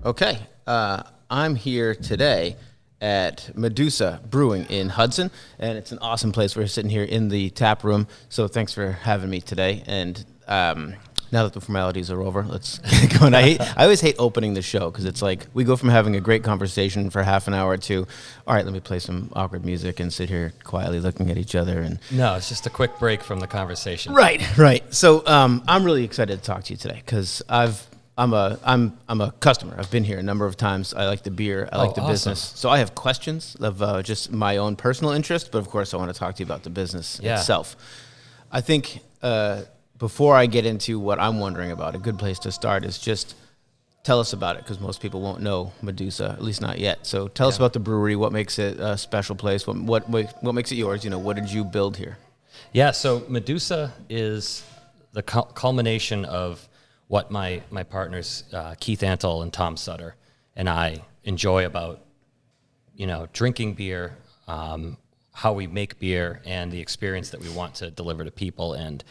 Okay, I'm here today at Medusa Brewing in Hudson, and it's an awesome place. We're sitting here in the tap room, so thanks for having me today. And now that the formalities are over, let's get going. I always hate opening the show because it's like we go from having a great conversation for half an hour to, all right, let me play some awkward music and sit here quietly looking at each other. And no, it's just a quick break from the conversation. Right. So I'm really excited to talk to you today because I'm a customer. I've been here a number of times. I like the beer. I like the business. So I have questions of just my own personal interest, but of course I want to talk to you about the business itself. I think before I get into what I'm wondering about, a good place to start is just tell us about it because most people won't know Medusa, at least not yet. So tell us about the brewery. What makes it a special place? What makes it yours? What did you build here? Yeah, so Medusa is the culmination of what my partners, Keith Antle and Tom Sutter, and I enjoy about, drinking beer, how we make beer, and the experience that we want to deliver to people. And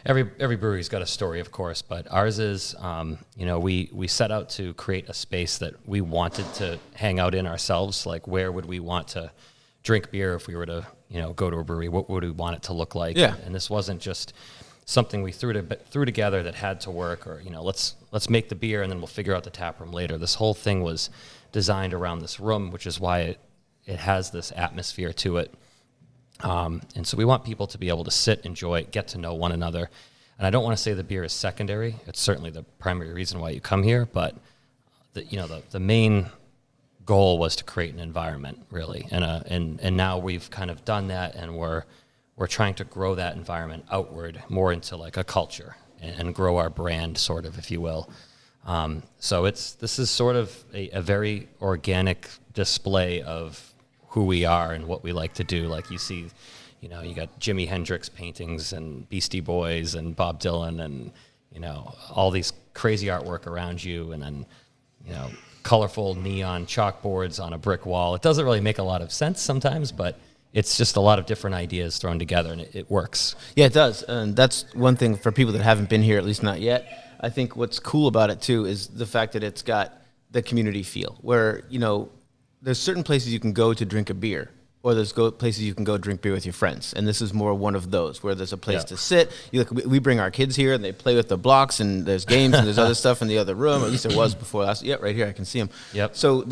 every brewery's got a story, of course, but ours is, we set out to create a space that we wanted to hang out in ourselves. Like, where would we want to drink beer if we were to, go to a brewery? What would we want it to look like? Yeah. And this wasn't just something we threw together that had to work, or let's make the beer and then we'll figure out the tap room later. This whole thing was designed around this room, which is why it has this atmosphere to it. And so we want people to be able to sit, enjoy it, get to know one another. And I don't want to say the beer is secondary. It's certainly the primary reason why you come here, but the main goal was to create an environment, really. And now we've kind of done that, and we're trying to grow that environment outward more into like a culture and grow our brand, sort of, if you will. So this is sort of a very organic display of who we are and what we like to do. Like, you see, you got Jimi Hendrix paintings and Beastie Boys and Bob Dylan and, all these crazy artwork around you, and then, colorful neon chalkboards on a brick wall. It doesn't really make a lot of sense sometimes, but it's just a lot of different ideas thrown together, and it works. Yeah, it does. And that's one thing for people that haven't been here, at least not yet. I think what's cool about it, too, is the fact that it's got the community feel where, there's certain places you can go to drink a beer, or there's places you can go drink beer with your friends. And this is more one of those where there's a place to sit. We bring our kids here and they play with the blocks, and there's games and there's other stuff in the other room. At least there was before last. Yeah, right here. I can see them. Yep. So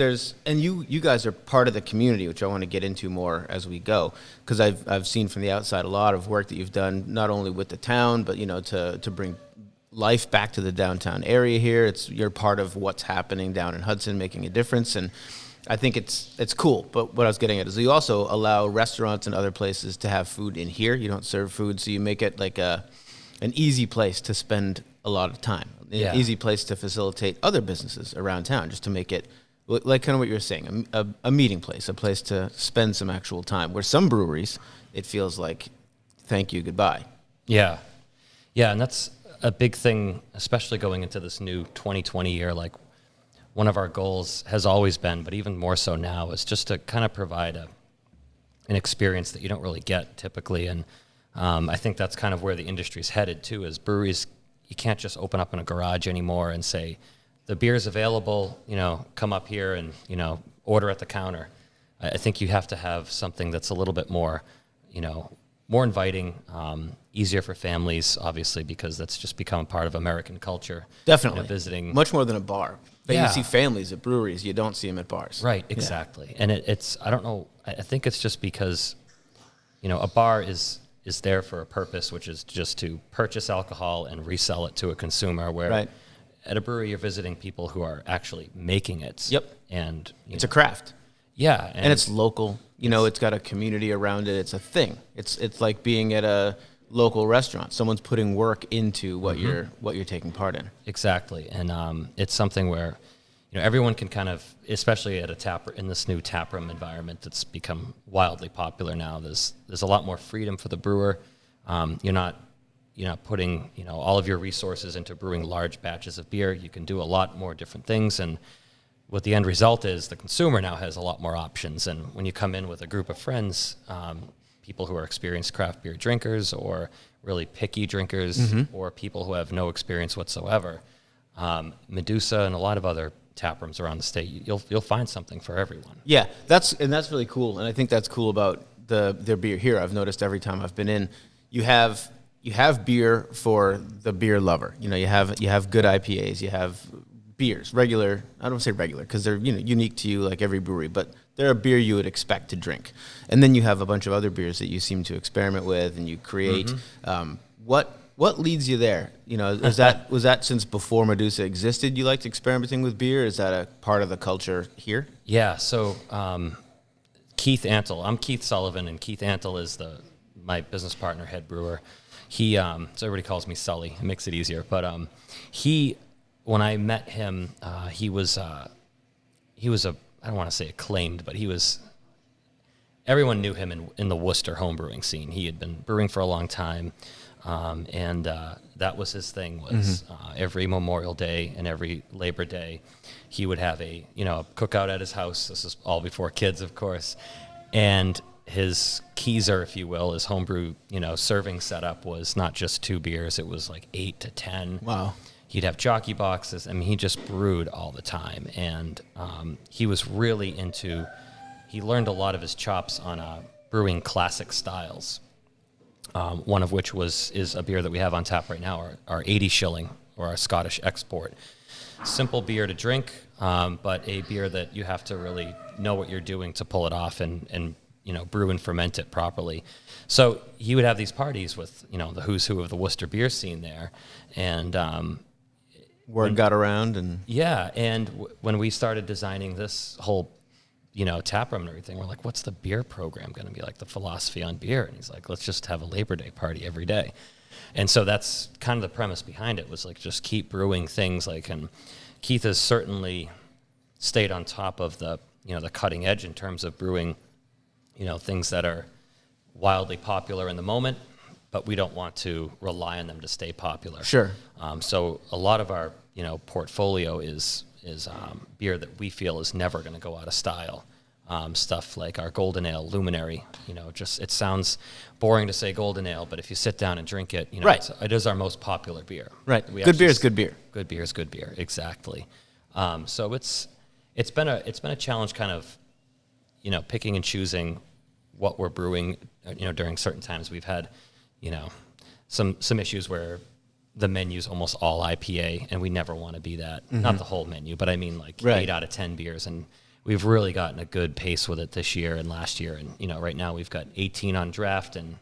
you guys are part of the community, which I want to get into more as we go, because I've seen from the outside a lot of work that you've done, not only with the town, but, to bring life back to the downtown area here. You're part of what's happening down in Hudson, making a difference. And I think it's cool, but what I was getting at is you also allow restaurants and other places to have food in here. You don't serve food, so you make it like an easy place to spend a lot of time, an easy place to facilitate other businesses around town, just to make it like kind of what you were saying, a meeting place, a place to spend some actual time. Where some breweries, it feels like, thank you, goodbye. Yeah, and that's a big thing, especially going into this new 2020 year. Like, one of our goals has always been, but even more so now, is just to kind of provide an experience that you don't really get typically. And I think that's kind of where the industry's headed too, is breweries, you can't just open up in a garage anymore and say, the beer's available, come up here and, order at the counter. I think you have to have something that's a little bit more, more inviting, easier for families, obviously, because that's just become a part of American culture. Definitely. Visiting. Much more than a bar. But you see families at breweries, you don't see them at bars. Right, exactly. Yeah. And it's, I don't know, I think it's just because, a bar is there for a purpose, which is just to purchase alcohol and resell it to a consumer, where at a brewery you're visiting people who are actually making it. Yep. And it's a craft. Yeah. And it's local. It's got a community around it. It's a thing. It's like being at a local restaurant. Someone's putting work into what you're taking part in. Exactly. And it's something where everyone can kind of, especially at in this new taproom environment that's become wildly popular now. There's a lot more freedom for the brewer. You're not putting all of your resources into brewing large batches of beer. You can do a lot more different things, and what the end result is, the consumer now has a lot more options. And when you come in with a group of friends, people who are experienced craft beer drinkers, or really picky drinkers, or people who have no experience whatsoever, Medusa and a lot of other tap rooms around the state, you'll find something for everyone. Yeah, that's really cool, and I think that's cool about their beer here. I've noticed every time I've been in, you have beer for the beer lover. You have good IPAs, you have beers, regular. I don't say regular because they're unique to you like every brewery, but they're a beer you would expect to drink. And then you have a bunch of other beers that you seem to experiment with and you create. What leads you there? Was that since before Medusa existed? You liked experimenting with beer? Is that a part of the culture here? Yeah. So Keith Antle, I'm Keith Sullivan, and Keith Antle is my business partner, head brewer. He so everybody calls me Sully. It makes it easier. But when I met him, he was a I don't want to say acclaimed, but everyone knew him in the Worcester homebrewing scene. He had been brewing for a long time. And that was his thing was every Memorial Day and every Labor Day, he would have a cookout at his house. This is all before kids, of course. And his keezer, if you will, his homebrew, serving setup was not just 2 beers. It was like 8 to 10. Wow. He'd have jockey boxes. I mean, he just brewed all the time. And he was really he learned a lot of his chops on brewing classic styles. One of which is a beer that we have on tap right now, our 80 shilling, or our Scottish export. Simple beer to drink, but a beer that you have to really know what you're doing to pull it off and brew and ferment it properly. So he would have these parties with, the who's who of the Worcester beer scene there. And word got around. And yeah, and when we started designing this whole tap room and everything, we're like, what's the beer program going to be like, the philosophy on beer? And he's like, let's just have a Labor Day party every day. And so that's kind of the premise behind it, was like, just keep brewing things and Keith has certainly stayed on top of the cutting edge in terms of brewing, things that are wildly popular in the moment, but we don't want to rely on them to stay popular. Sure. So a lot of our, portfolio is beer that we feel is never going to go out of style. Stuff like our Golden Ale Luminary, it sounds boring to say Golden Ale, but if you sit down and drink it, right. It is our most popular beer. Right. Good beer is good beer. Good beer is good beer. Exactly. So it's been a challenge, kind of, picking and choosing what we're brewing, during certain times. We've had, some issues where the menu's almost all IPA, and we never want to be that. Not the whole menu, but I mean right. 8 out of 10 beers. And we've really gotten a good pace with it this year and last year. And, right now we've got 18 on draft, and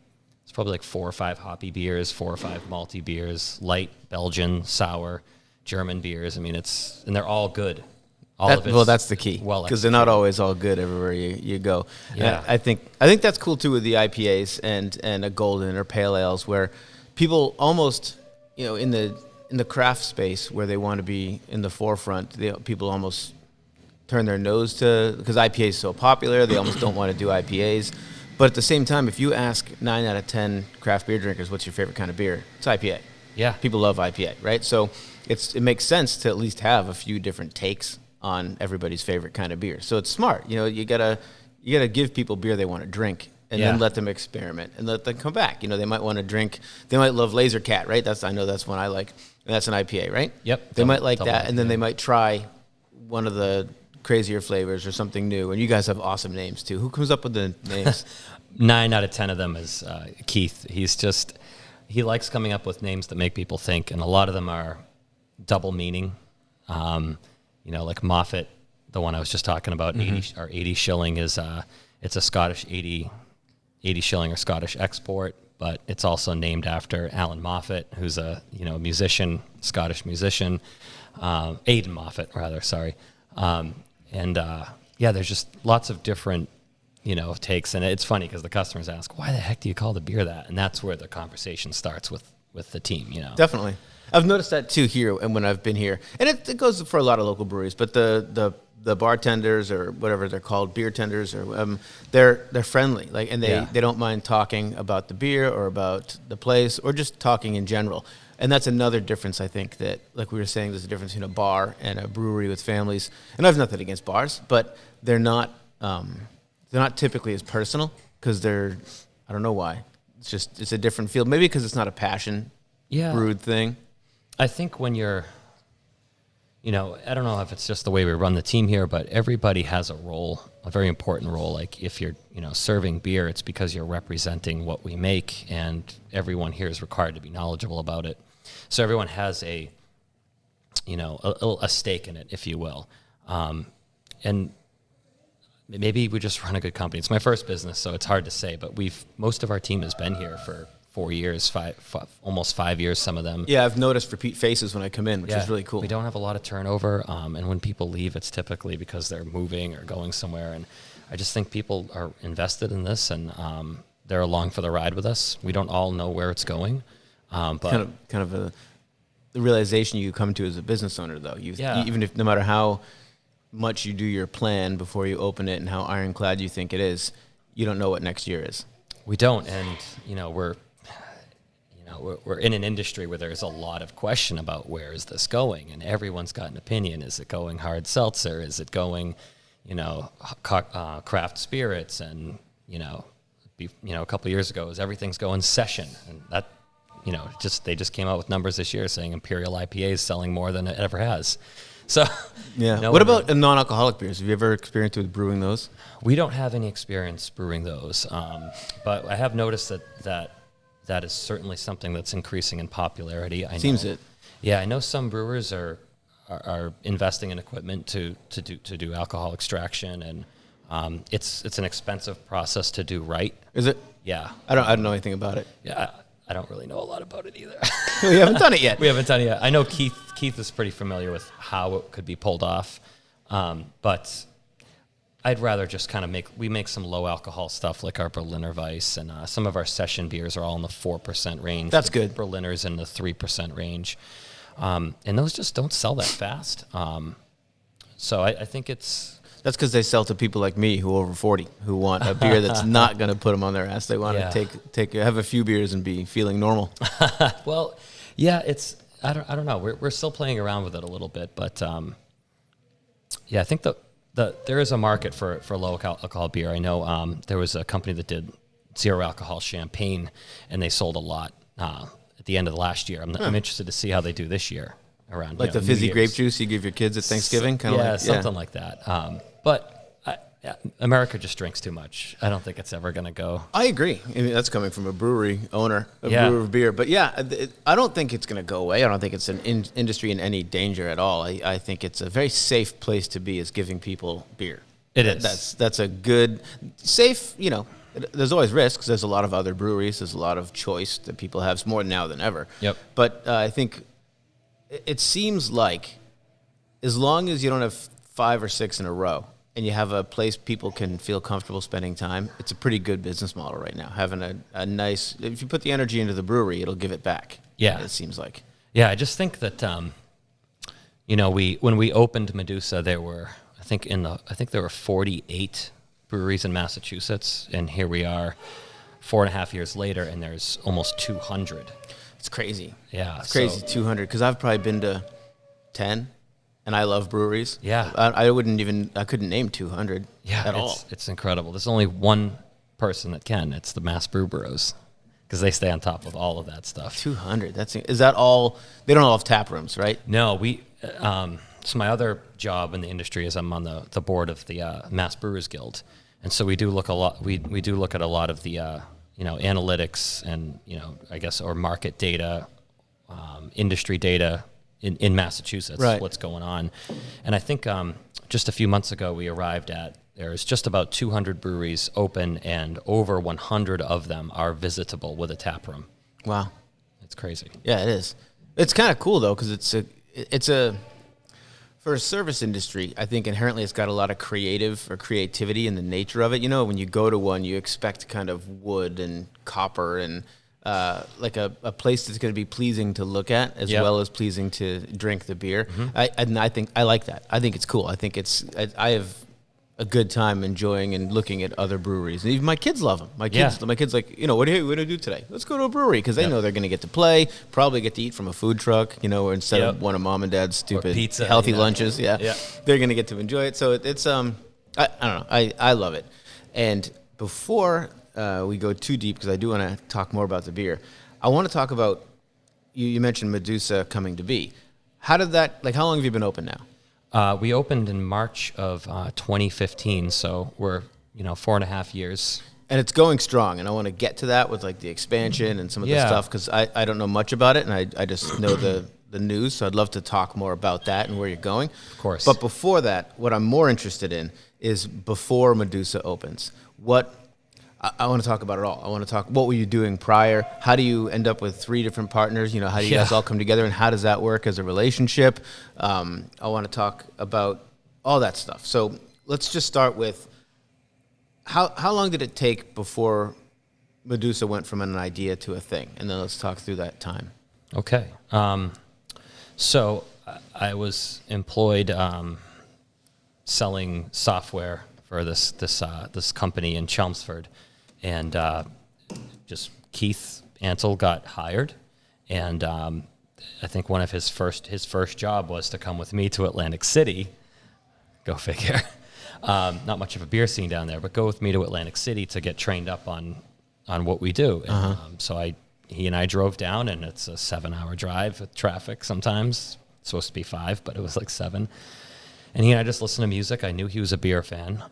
it's probably like 4 or 5 hoppy beers, 4 or 5 malty beers, light, Belgian, sour, German beers. I mean, and they're all good. That's the key, because they're not always all good everywhere you go. Yeah. I think that's cool too with the IPAs and a golden or pale ales, where people almost, in the craft space where they want to be in the forefront, people almost turn their nose to, because IPA is so popular, they almost don't want to do IPAs. But at the same time, if you ask 9 out of 10 craft beer drinkers, what's your favorite kind of beer? It's IPA. Yeah. People love IPA, right? So it makes sense to at least have a few different takes on everybody's favorite kind of beer. So it's smart. You gotta give people beer they want to drink, and then let them experiment and let them come back. They might want to drink. They might love Laser Cat, right? I know that's one I like, and that's an IPA, right? Yep. They might like that, and then they might try one of the crazier flavors or something new. And you guys have awesome names too. Who comes up with the names? 9 out of 10 of them is Keith. He likes coming up with names that make people think, and a lot of them are double meaning. Like Moffat, the one I was just talking about, 80 shilling is it's a Scottish 80 shilling or Scottish export, but it's also named after Alan Moffat, who's a musician, Scottish musician, Aidan Moffat rather, sorry. There's just lots of different takes, and it's funny because the customers ask, why the heck do you call the beer that? And that's where the conversation starts with the team. Definitely. I've noticed that too here, and when I've been here, and it goes for a lot of local breweries. But the bartenders, or whatever they're called, beer tenders, or they're friendly, and they don't mind talking about the beer or about the place or just talking in general. And that's another difference, I think, that, like we were saying, there's a difference between a bar and a brewery with families. And I have nothing against bars, but they're not typically as personal, because I don't know why. It's a different feel. Maybe because it's not a passion brewed thing. I think when you're, I don't know if it's just the way we run the team here, but everybody has a role, a very important role. Like if you're, serving beer, it's because you're representing what we make, and everyone here is required to be knowledgeable about it. So everyone has a stake in it, if you will. And maybe we just run a good company. It's my first business, so it's hard to say, but most of our team has been here for 4 years, almost 5 years, some of them. Yeah, I've noticed repeat faces when I come in, which is really cool. We don't have a lot of turnover, and when people leave, it's typically because they're moving or going somewhere, and I just think people are invested in this, and they're along for the ride with us. We don't all know where it's going, but kind of the realization you come to as a business owner, though. Even if no matter how much you do your plan before you open it and how ironclad you think it is, you don't know what next year is. We don't, and we're in an industry where there's a lot of question about where is this going, and everyone's got an opinion. Is it going hard seltzer? Is it going, craft spirits? And a couple of years ago, everything's going session, and that, they just came out with numbers this year saying Imperial IPA is selling more than it ever has. So yeah. What about non-alcoholic beers? Have you ever experienced with brewing those? We don't have any experience brewing those, but I have noticed that is certainly something that's increasing in popularity. Yeah, I know some brewers are investing in equipment to do alcohol extraction, and it's an expensive process to do right. Is it? Yeah. I don't know anything about it. Yeah, I don't really know a lot about it either. We haven't done it yet. We haven't done it yet. I know Keith is pretty familiar with how it could be pulled off, but I'd rather just kind of make some low alcohol stuff like our Berliner Weiss, and some of our session beers are all in the 4% range. That's good. Berliner's in the 3% range. And those just don't sell that fast. So I think that's because they sell to people like me who are over 40, who want a beer that's not going to put them on their ass. They want to have a few beers and be feeling normal. Well, yeah, I don't know. We're still playing around with it a little bit, but I think there is a market for low alcohol beer. I know there was a company that did zero alcohol champagne, and they sold a lot at the end of the last year. I'm interested to see how they do this year around the fizzy grape juice you give your kids at Thanksgiving, something like that. But America just drinks too much. I don't think it's ever going to go. I agree. I mean, that's coming from a brewery owner, brewer of beer. But I don't think it's going to go away. I don't think it's an industry in any danger at all. I think it's a very safe place to be, is giving people beer. It is. That's a good, safe, there's always risks. There's a lot of other breweries. There's a lot of choice that people have, more now than ever. Yep. But I think it seems like as long as you don't have 5 or 6 in a row, and you have a place people can feel comfortable spending time, it's a pretty good business model right now. Having a nice, if you put the energy into the brewery, it'll give it back. Yeah. It seems like. Yeah, I just think that, when we opened Medusa, there were 48 breweries in Massachusetts, and here we are 4.5 years later, and there's almost 200. It's crazy. Yeah. It's crazy, 200, because I've probably been to 10. And I love breweries. Yeah. I couldn't name 200 at all. It's incredible. There's only one person that can. It's the Mass Brew Bros, because they stay on top of all of that stuff. 200. Is that all? They don't all have tap rooms, right? No, so my other job in the industry is I'm on the board of the Mass Brewers Guild. And so we do look a lot, we do look at a lot of the, analytics and, I guess, or market data, industry data, in Massachusetts, right. What's going on. And I think just a few months ago, we arrived at, there's just about 200 breweries open, and over 100 of them are visitable with a tap room. Wow. It's crazy. Yeah, it is. It's kind of cool, though, because it's for a service industry, I think inherently it's got a lot of creativity in the nature of it. When you go to one, you expect kind of wood and copper and like a place that's going to be pleasing to look at as well as pleasing to drink the beer. Mm-hmm. I think I like that. I think it's cool. I think I have a good time enjoying and looking at other breweries. And even my kids love them. My kids like, what are you going to do today? Let's go to a brewery, because they know they're going to get to play, probably get to eat from a food truck, or instead of one of mom and dad's stupid pizza, healthy lunches. Yeah. They're going to get to enjoy it. So it's I don't know. I love it. And before we go too deep, because I do want to talk more about the beer, I want to talk about, you mentioned Medusa coming to be. How did that, like, how long have you been open now? We opened in March of 2015, so we're 4.5 years. And it's going strong, and I want to get to that with like the expansion and some of the stuff, because I don't know much about it, and I just know the news, so I'd love to talk more about that and where you're going. Of course. But before that, what I'm more interested in is before Medusa opens. I want to talk about it all. I want to talk, what were you doing prior? How do you end up with 3 different partners? How do you guys all come together, and how does that work as a relationship? I want to talk about all that stuff. So let's just start with, how long did it take before Medusa went from an idea to a thing? And then let's talk through that time. Okay. So I was employed selling software for this company in Chelmsford, and just Keith Ansel got hired, and I think one of his first job was to come with me to Atlantic City. Go figure. Not much of a beer scene down there, but go with me to Atlantic City to get trained up on what we do. And, so he and I drove down, and it's a 7-hour drive with traffic sometimes. It's supposed to be 5, but it was like 7. And he and I just listened to music. I knew he was a beer fan.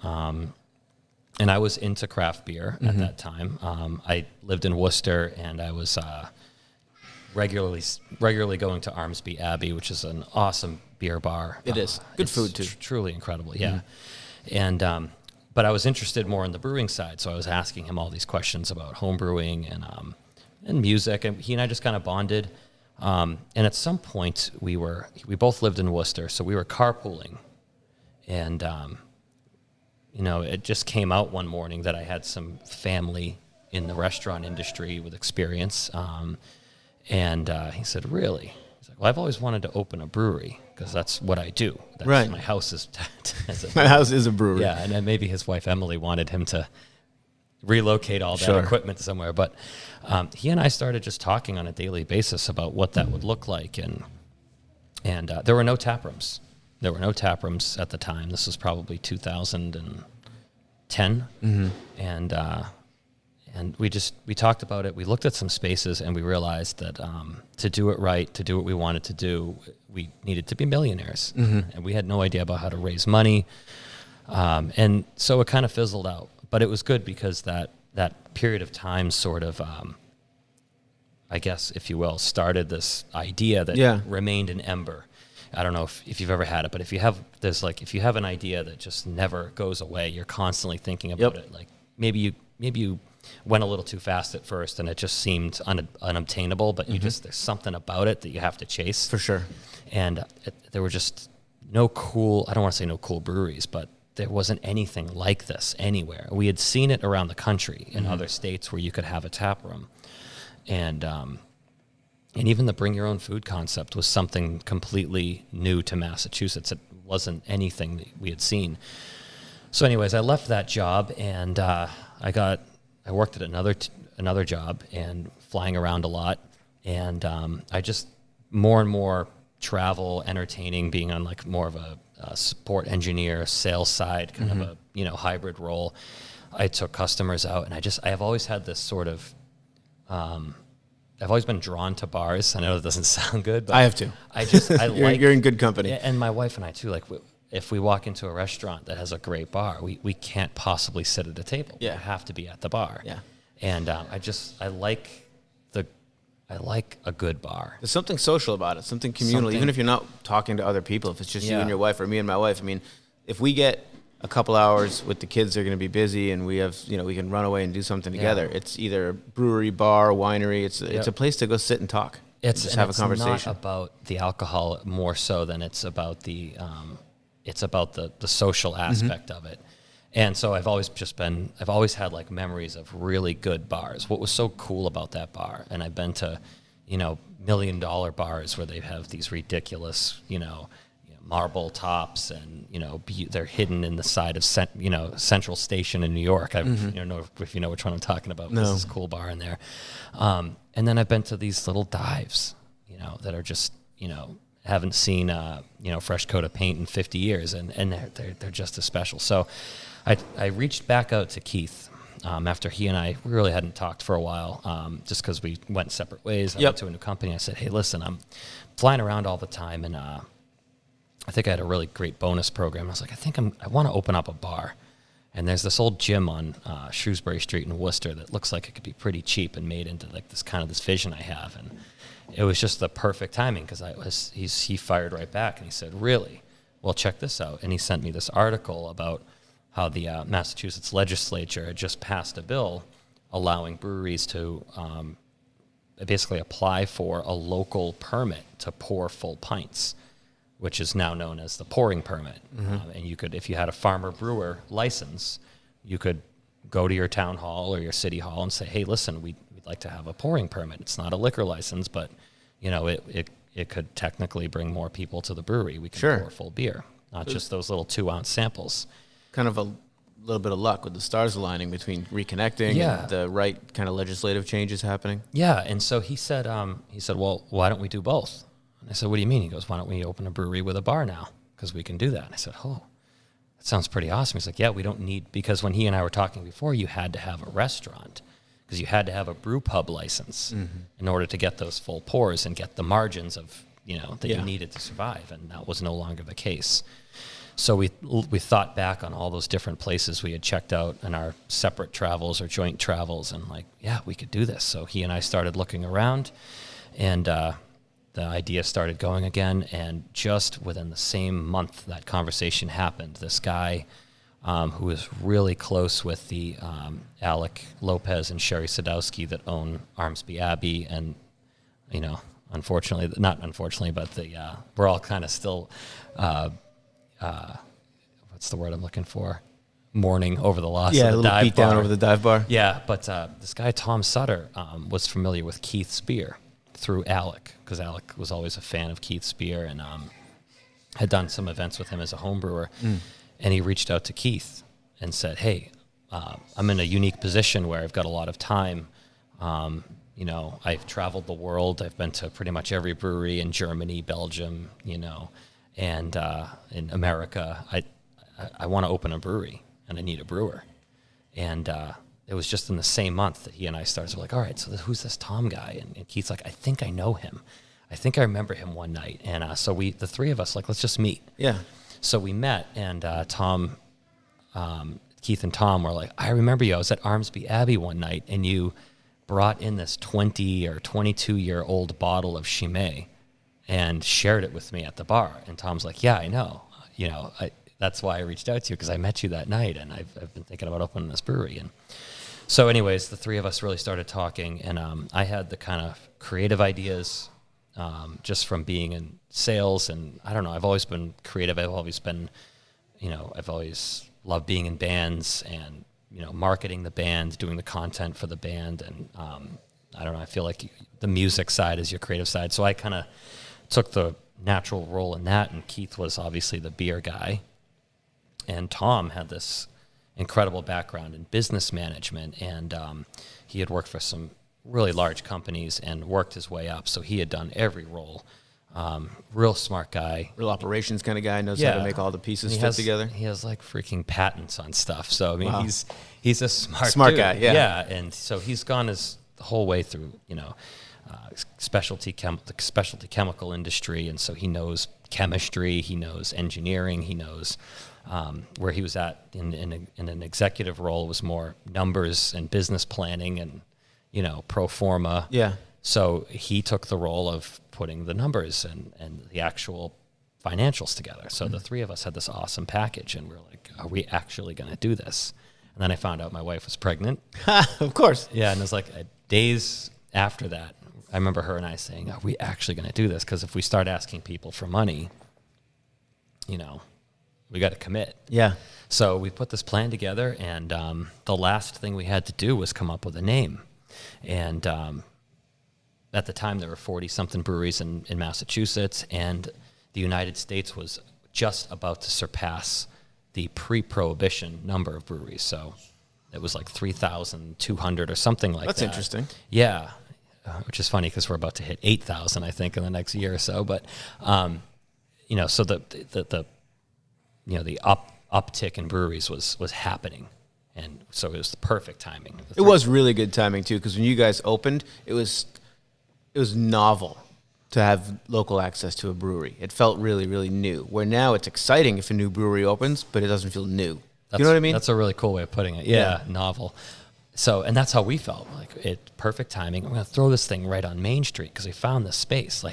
And I was into craft beer at that time. I lived in Worcester, and I was regularly going to Armsby Abbey, which is an awesome beer bar. It is. Good food, too. Truly incredible, yeah. And but I was interested more in the brewing side, so I was asking him all these questions about home brewing and music, and he and I just kind of bonded. And at some point, we both lived in Worcester, so we were carpooling, and it just came out one morning that I had some family in the restaurant industry with experience, and he said, "Really?" He's like, "Well, I've always wanted to open a brewery, because that's what I do. That's right. My house is my house is a brewery." Yeah, and then maybe his wife Emily wanted him to relocate all that equipment somewhere. But he and I started just talking on a daily basis about what that would look like, and there were no tap rooms. There were no tap rooms at the time. This was probably 2010, and we talked about it. We looked at some spaces, and we realized that to do it right, to do what we wanted to do, we needed to be millionaires, and we had no idea about how to raise money, and so it kind of fizzled out. But it was good, because that period of time sort of, I guess, if you will, started this idea that remained an ember. I don't know if you've ever had it, but if you have an idea that just never goes away, you're constantly thinking about it. Like maybe you went a little too fast at first, and it just seemed unobtainable, but there's something about it that you have to chase. For sure. And there were just no cool, I don't want to say no cool breweries, but there wasn't anything like this anywhere. We had seen it around the country in other states where you could have a tap room. And even the bring your own food concept was something completely new to Massachusetts. It wasn't anything that we had seen. So anyways, I left that job, and I worked at another job and flying around a lot. And I just more and more travel, entertaining, being on like more of a support engineer, sales side, kind of a hybrid role. I took customers out, and I have always had this sort of, I've always been drawn to bars. I know it doesn't sound good, but I have to. I like, you're in good company. And my wife and I too. Like, if we walk into a restaurant that has a great bar, we can't possibly sit at a table. Yeah. We have to be at the bar. Yeah. And I like a good bar. There's something social about it, something communal. Even if you're not talking to other people, if it's just you and your wife, or me and my wife. I mean, if we get a couple hours with the kids, they're going to be busy, and we have, we can run away and do something together. It's either brewery, bar, winery. It's a place to go sit and talk. Just have a conversation. It's not about the alcohol more so than it's about the social aspect of it. And so I've always had like memories of really good bars. What was so cool about that bar? And I've been to, $1 million bars where they have these ridiculous, marble tops, and they're hidden in the side of Central Station in New York. I don't know if you know which one I'm talking about. No. This is a cool bar in there. And then I've been to these little dives, that are just haven't seen fresh coat of paint in 50 years, and they're just as special. So I reached back out to Keith, after he and I, we really hadn't talked for a while, just because we went separate ways. I Yep. went to a new company. I said, hey, listen, I'm flying around all the time, and I think I had a really great bonus program. I was like, I want to open up a bar. And there's this old gym on Shrewsbury Street in Worcester that looks like it could be pretty cheap and made into like this vision I have. And it was just the perfect timing because he fired right back and he said, really? Well, check this out. And he sent me this article about how the Massachusetts legislature had just passed a bill allowing breweries to basically apply for a local permit to pour full pints, which is now known as the pouring permit. And you could, if you had a farmer brewer license, you could go to your town hall or your city hall and say, hey, listen, we'd like to have a pouring permit. It's not a liquor license, but it could technically bring more people to the brewery. We can pour full beer, not just those little 2-ounce samples. Kind of a little bit of luck with the stars aligning between reconnecting and the right kind of legislative changes happening. Yeah, and so he said, well, why don't we do both? And I said, what do you mean? He goes, why don't we open a brewery with a bar now? Because we can do that. And I said, oh, that sounds pretty awesome. He's like, yeah, we don't need, because when he and I were talking before, you had to have a restaurant because you had to have a brew pub license in order to get those full pours and get the margins of, that you needed to survive. And that was no longer the case. So we thought back on all those different places we had checked out in our separate travels or joint travels and like, yeah, we could do this. So he and I started looking around and the idea started going again. And just within the same month that conversation happened, this guy who was really close with the Alec Lopez and Sherry Sadowski that own Armsby Abbey and, not unfortunately, but we're all kind of still... what's the word I'm looking for? Mourning over the loss of the dive bar. Yeah, a little beat down over the dive bar. Yeah, but this guy, Tom Sutter, was familiar with Keith's beer through Alec, because Alec was always a fan of Keith's beer and had done some events with him as a home brewer. And he reached out to Keith and said, hey, I'm in a unique position where I've got a lot of time. I've traveled the world. I've been to pretty much every brewery in Germany, Belgium, and in America, I want to open a brewery, and I need a brewer. And it was just in the same month that he and I started. So we're like, all right, so who's this Tom guy? And Keith's like, I think I know him. I think I remember him one night. And so the three of us, like, let's just meet. Yeah. So we met, and Keith and Tom were like, I remember you. I was at Armsby Abbey one night, and you brought in this 20 or 22-year-old bottle of Chimay and shared it with me at the bar. And Tom's like, yeah, I know. That's why I reached out to you, because I met you that night, and I've been thinking about opening this brewery. And so anyways, the three of us really started talking, and I had the kind of creative ideas just from being in sales. And I don't know, I've always been creative. I've always been, I've always loved being in bands and, marketing the band, doing the content for the band. And I don't know, I feel like the music side is your creative side. So I kind of took the natural role in that, and Keith was obviously the beer guy. And Tom had this incredible background in business management, and he had worked for some really large companies and worked his way up, so he had done every role. Real smart guy. Real operations kind of guy, knows how to make all the pieces fit together. He has like freaking patents on stuff, so I mean, wow. He's a smart dude. Guy, yeah. Yeah, and so he's gone the whole way through, specialty chemical industry, and so he knows chemistry, he knows engineering, he knows where he was at in an executive role was more numbers and business planning and pro forma. Yeah. So he took the role of putting the numbers and the actual financials together. So the three of us had this awesome package, and we were like, are we actually going to do this? And then I found out my wife was pregnant. Of course. Yeah, and it was like days after that, I remember her and I saying, are we actually going to do this? Because if we start asking people for money, we got to commit. Yeah. So we put this plan together, and the last thing we had to do was come up with a name. And at the time, there were 40-something breweries in Massachusetts, and the United States was just about to surpass the pre-prohibition number of breweries. So it was like 3,200 or something like that. That's interesting. Yeah, which is funny because we're about to hit 8,000, I think, in the next year or so. But, so the uptick in breweries was happening. And so it was the perfect timing. It was really good timing too, because when you guys opened, it was novel to have local access to a brewery. It felt really, really new. Where now it's exciting if a new brewery opens, but it doesn't feel new. You know what I mean? That's a really cool way of putting it. Yeah, novel. So, and that's how we felt. Perfect timing. I'm going to throw this thing right on Main Street because we found this space.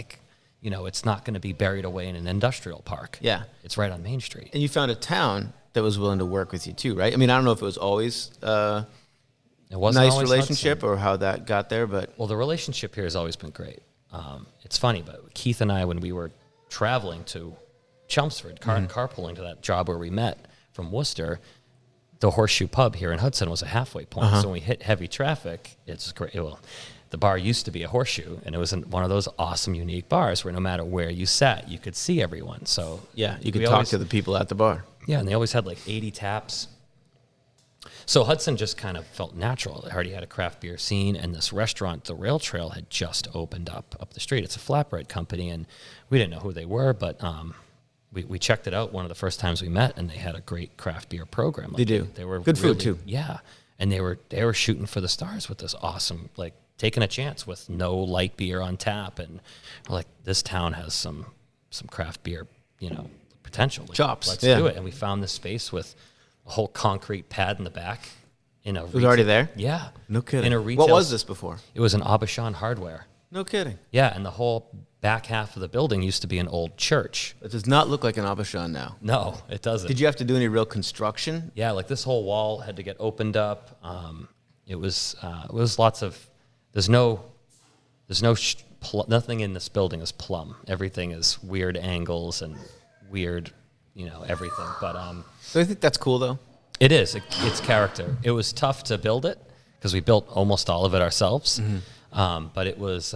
It's not going to be buried away in an industrial park. Yeah. It's right on Main Street. And you found a town that was willing to work with you too, right? I mean, I don't know if it was always It wasn't nice always relationship Hudson. or how that got there, but... Well, the relationship here has always been great. It's funny, but Keith and I, when we were traveling to Chelmsford, carpooling to that job where we met from Worcester, the Horseshoe Pub here in Hudson was a halfway point. So when we hit heavy traffic, it's great. Well, the bar used to be a Horseshoe, and it was one of those awesome, unique bars where no matter where you sat, you could see everyone. So yeah, you could talk to the people at the bar. Yeah, and they always had 80 taps. So Hudson just kind of felt natural. It already had a craft beer scene, and this restaurant, the Rail Trail, had just opened up the street. It's a flatbread company, and we didn't know who they were, but we checked it out one of the first times we met, and they had a great craft beer program. They do. They were good food too. Yeah, and they were shooting for the stars with this awesome, taking a chance with no light beer on tap, and we're this town has some craft beer, potential. Chops. Let's do it. And we found this space with a whole concrete pad in the back. It was already there? Yeah. No kidding. In a retail. What was this before? It was an Abishan Hardware. No kidding. Yeah, and the whole back half of the building used to be an old church. It does not look like an Abishan now. No, it doesn't. Did you have to do any real construction? Yeah, this whole wall had to get opened up. It was lots of. Nothing in this building is plumb. Everything is weird angles and weird, everything. But So I think that's cool though. it is. It's character. It was tough to build it because we built almost all of it ourselves. But it was.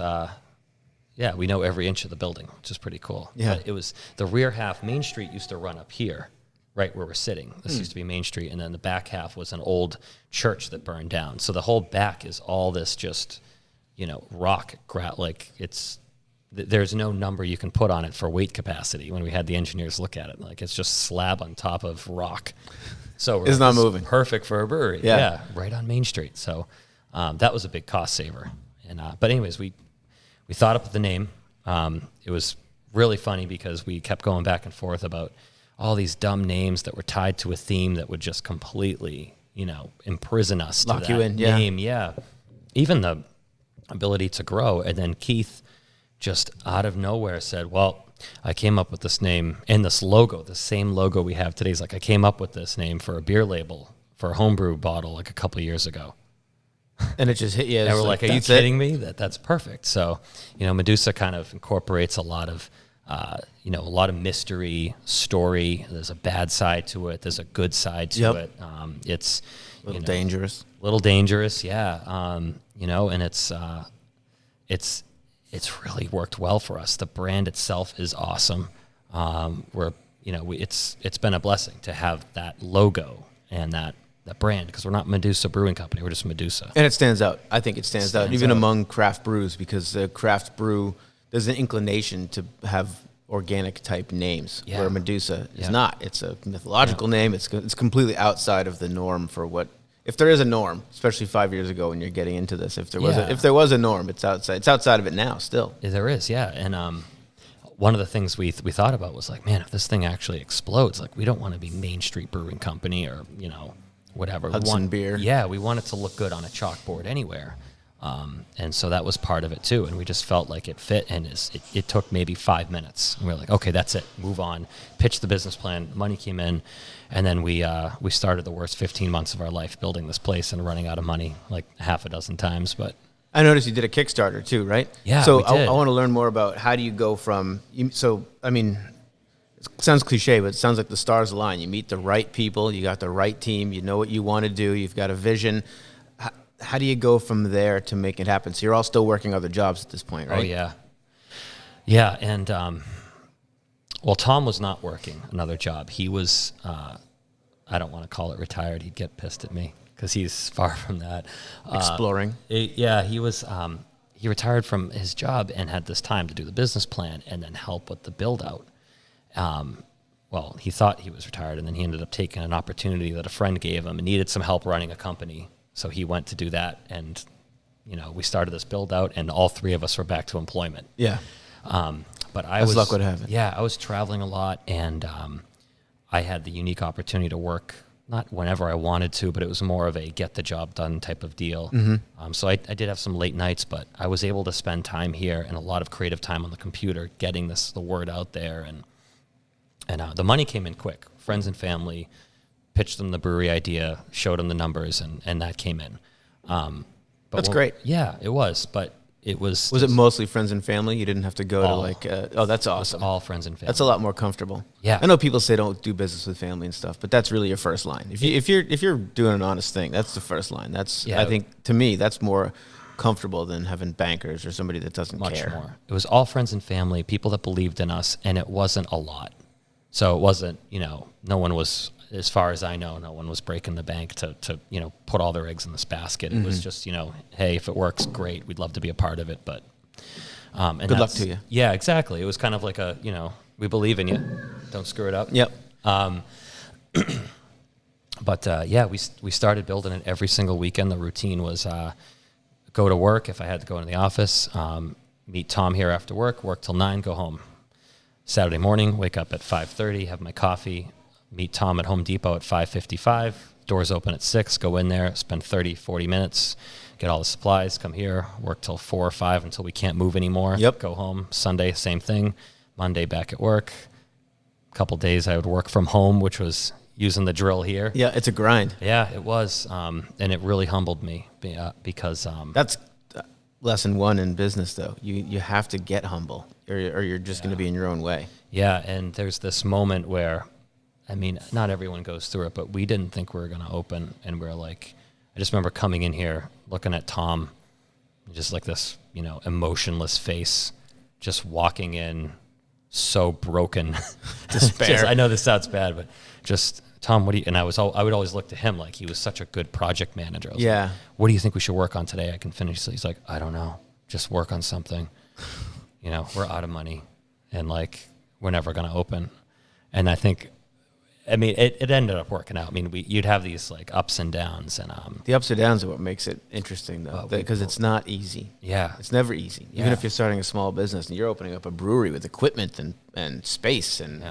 We know every inch of the building, which is pretty cool. Yeah. But it was the rear half. Main Street used to run up here, right where we're sitting. This used to be Main Street, and then the back half was an old church that burned down. So the whole back is all this just, rock. There's no number you can put on it for weight capacity. When we had the engineers look at it, it's just slab on top of rock. So it's not moving. Perfect for a brewery. Yeah, right on Main Street. So that was a big cost saver. And but anyways, we thought up the name. It was really funny because we kept going back and forth about all these dumb names that were tied to a theme that would just completely, imprison us. Lock to you that in, yeah. name. Yeah. Even the ability to grow. And then Keith just out of nowhere said, well, I came up with this name and this logo, the same logo we have today. He's I came up with this name for a beer label, for a homebrew bottle a couple of years ago. And it just hit you. And we're are you kidding me? That's perfect. So, Medusa kind of incorporates a lot of mystery, story. There's a bad side to it. There's a good side to it. It's a little dangerous. Little dangerous, yeah. And it's really worked well for us. The brand itself is awesome. It's been a blessing to have that logo and that brand, because we're not Medusa Brewing Company. We're just Medusa. And it stands out. I think it stands out even among craft brews, because the craft brew, there's an inclination to have organic type names, where Medusa is not. It's a mythological name. It's completely outside of the norm for what, if there is a norm, especially 5 years ago when you're getting into this, if there was a norm, it's outside of it now still. There is, yeah. And one of the things we thought about was man, if this thing actually explodes, we don't want to be Main Street Brewing Company or, whatever. Hudson beer. Yeah, we want it to look good on a chalkboard anywhere. And so that was part of it too. And we just felt like it fit, and it took maybe 5 minutes. And we were like, okay, that's it. Move on. Pitch the business plan. Money came in. And then we started the worst 15 months of our life building this place and running out of money half a dozen times. But I noticed you did a Kickstarter too, right? Yeah, so we did. I want to learn more about how do you go from, it sounds cliche, but it sounds like the stars align. You meet the right people, you got the right team, you know what you want to do, you've got a vision. How do you go from there to make it happen? So you're all still working other jobs at this point, right? Oh, yeah. Yeah, and, Tom was not working another job. He was, I don't want to call it retired. He'd get pissed at me because he's far from that. Exploring. He was, he retired from his job and had this time to do the business plan and then help with the build out. well, he thought he was retired, and then he ended up taking an opportunity that a friend gave him and needed some help running a company. So he went to do that, and, we started this build out, and all three of us were back to employment. Yeah. But I Luck would have it. Yeah, I was traveling a lot, and I had the unique opportunity to work not whenever I wanted to, but it was more of a get the job done type of deal. So I did have some late nights, but I was able to spend time here and a lot of creative time on the computer, getting the word out there, and the money came in quick. Friends and family pitched them the brewery idea, showed them the numbers, and that came in. That's great. Yeah, it was, but it was. Was it mostly friends and family? You didn't have to go to oh, that's awesome. All friends and family. That's a lot more comfortable. Yeah. I know people say don't do business with family and stuff, but that's really your first line. If you're doing an honest thing, that's the first line. I think to me that's more comfortable than having bankers or somebody that doesn't care. Much more. It was all friends and family, people that believed in us, and it wasn't a lot. So it wasn't, no one was, as far as I know, no one was breaking the bank to put all their eggs in this basket. It was just, hey, if it works, great. We'd love to be a part of it, but and good luck to you. Yeah, exactly. It was kind of like a, we believe in you. Don't screw it up. Yep. But we started building it every single weekend. The routine was go to work if I had to go into the office, meet Tom here after work till 9, go home. Saturday morning, wake up at 5:30, have my coffee, meet Tom at Home Depot at 5:55, doors open at 6, go in there, spend 30, 40 minutes, get all the supplies, come here, work till 4 or 5 until we can't move anymore. Yep. Go home. Sunday, same thing. Monday, back at work. A couple days I would work from home, which was using the drill here. Yeah, it's a grind. Yeah, it was. And it really humbled me because... That's lesson 1 in business, though. You have to get humble, or you're just going to be in your own way. Yeah, and there's this moment where, not everyone goes through it, but we didn't think we were going to open, and we're like, I just remember coming in here, looking at Tom, just like this, emotionless face, just walking in, so broken. Despair. I know this sounds bad, but just, Tom, what do you, and I would always look to him like he was such a good project manager. I was like, what do you think we should work on today? I can finish. So he's like, I don't know, just work on something. We're out of money, and we're never going to open. And I think, it ended up working out. You'd have these ups and downs, and the ups and downs are what makes it interesting, though, because it's not easy. Yeah, it's never easy. Even if you're starting a small business and you're opening up a brewery with equipment and space, and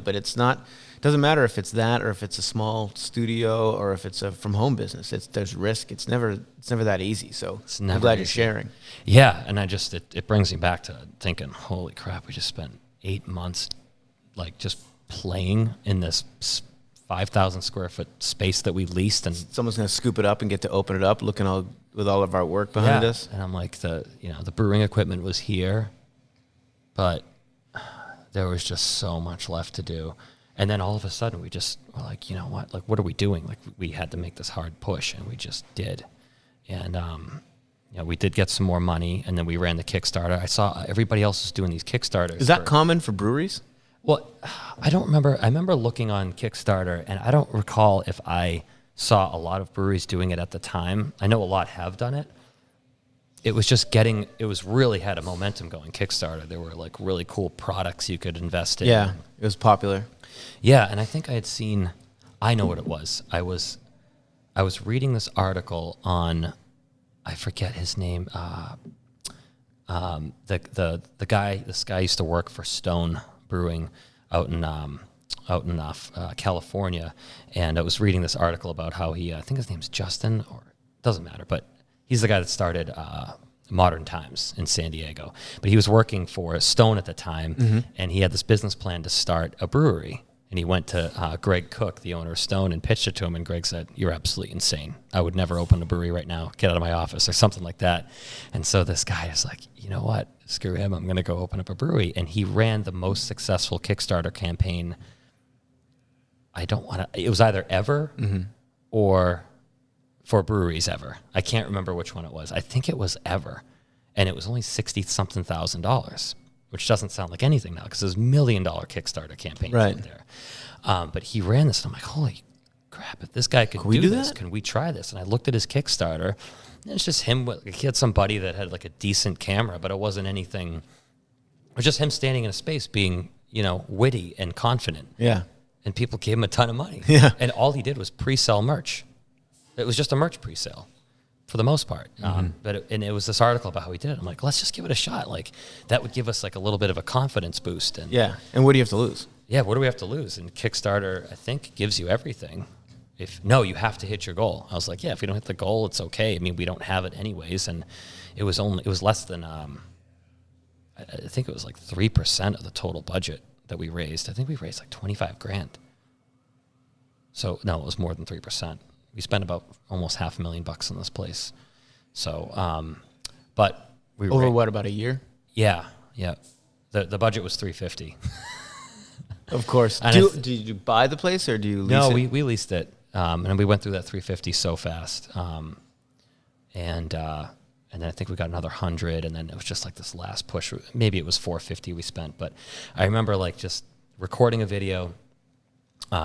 but it's not. It doesn't matter if it's that or if it's a small studio or if it's a from home business. There's risk. It's never that easy. So I'm glad you're sharing. Yeah, and it brings me back to thinking, holy crap, we just spent 8 months just playing in this 5,000 square foot space that we leased, and someone's going to scoop it up and get to open it up, looking with all of our work behind us. And I'm like, the brewing equipment was here, but there was just so much left to do. And then all of a sudden we just were like, you know what? What are we doing? We had to make this hard push, and we just did. And we did get some more money, and then we ran the Kickstarter. I saw everybody else was doing these Kickstarters. Is that common for breweries? Well, I don't remember. I remember looking on Kickstarter, and I don't recall if I saw a lot of breweries doing it at the time. I know a lot have done it. It was just really had a momentum going, Kickstarter. There were really cool products you could invest in. Yeah, it was popular. Yeah, and I think I know what it was. I was reading this article on, I forget his name, the guy, this guy used to work for Stone Brewing out in California, and I was reading this article about how I think his name's Justin, or doesn't matter, but he's the guy that started Modern Times in San Diego. But he was working for Stone at the time, and he had this business plan to start a brewery. And he went to Greg Cook, the owner of Stone, and pitched it to him. And Greg said, "You're absolutely insane. I would never open a brewery right now. Get out of my office," or something like that. And so this guy is like, you know what? Screw him. I'm going to go open up a brewery. And he ran the most successful Kickstarter campaign. It was either ever or for breweries ever. I can't remember which one it was. I think it was ever. And it was only $60-something thousand, which doesn't sound like anything now because there's $1 million Kickstarter campaigns out there. But he ran this, and I'm like, holy crap, if this guy could do this, can we try this? And I looked at his Kickstarter, and it's just him. He had some buddy that had a decent camera, but it wasn't anything. It was just him standing in a space being, witty and confident. Yeah. and people gave him a ton of money. Yeah. And all he did was pre-sell merch. It was just a merch pre-sale for the most part. But it was this article about how he did it. I'm like, let's just give it a shot. Like, that would give us like a little bit of a confidence boost. And Yeah. And what do you have to lose? yeah, what do we have to lose? And Kickstarter, I think, gives you everything. You have to hit your goal. I was like, yeah, if we don't hit the goal, it's okay. I mean, we don't have it anyways. And it was less than, I think it was like 3% of the total budget that we raised. I think we raised like $25,000. So no, it was more than 3%. We spent about almost $500,000 on this place. So, but we Over what, about a year? Yeah. The budget was $350,000. Of course. Did you buy the place or do you lease it? No, we leased it, and we went through that $350,000 so fast. And then I think we got another 100, and then it was just like this last push. Maybe it was $450,000 we spent, but I remember like just recording a video,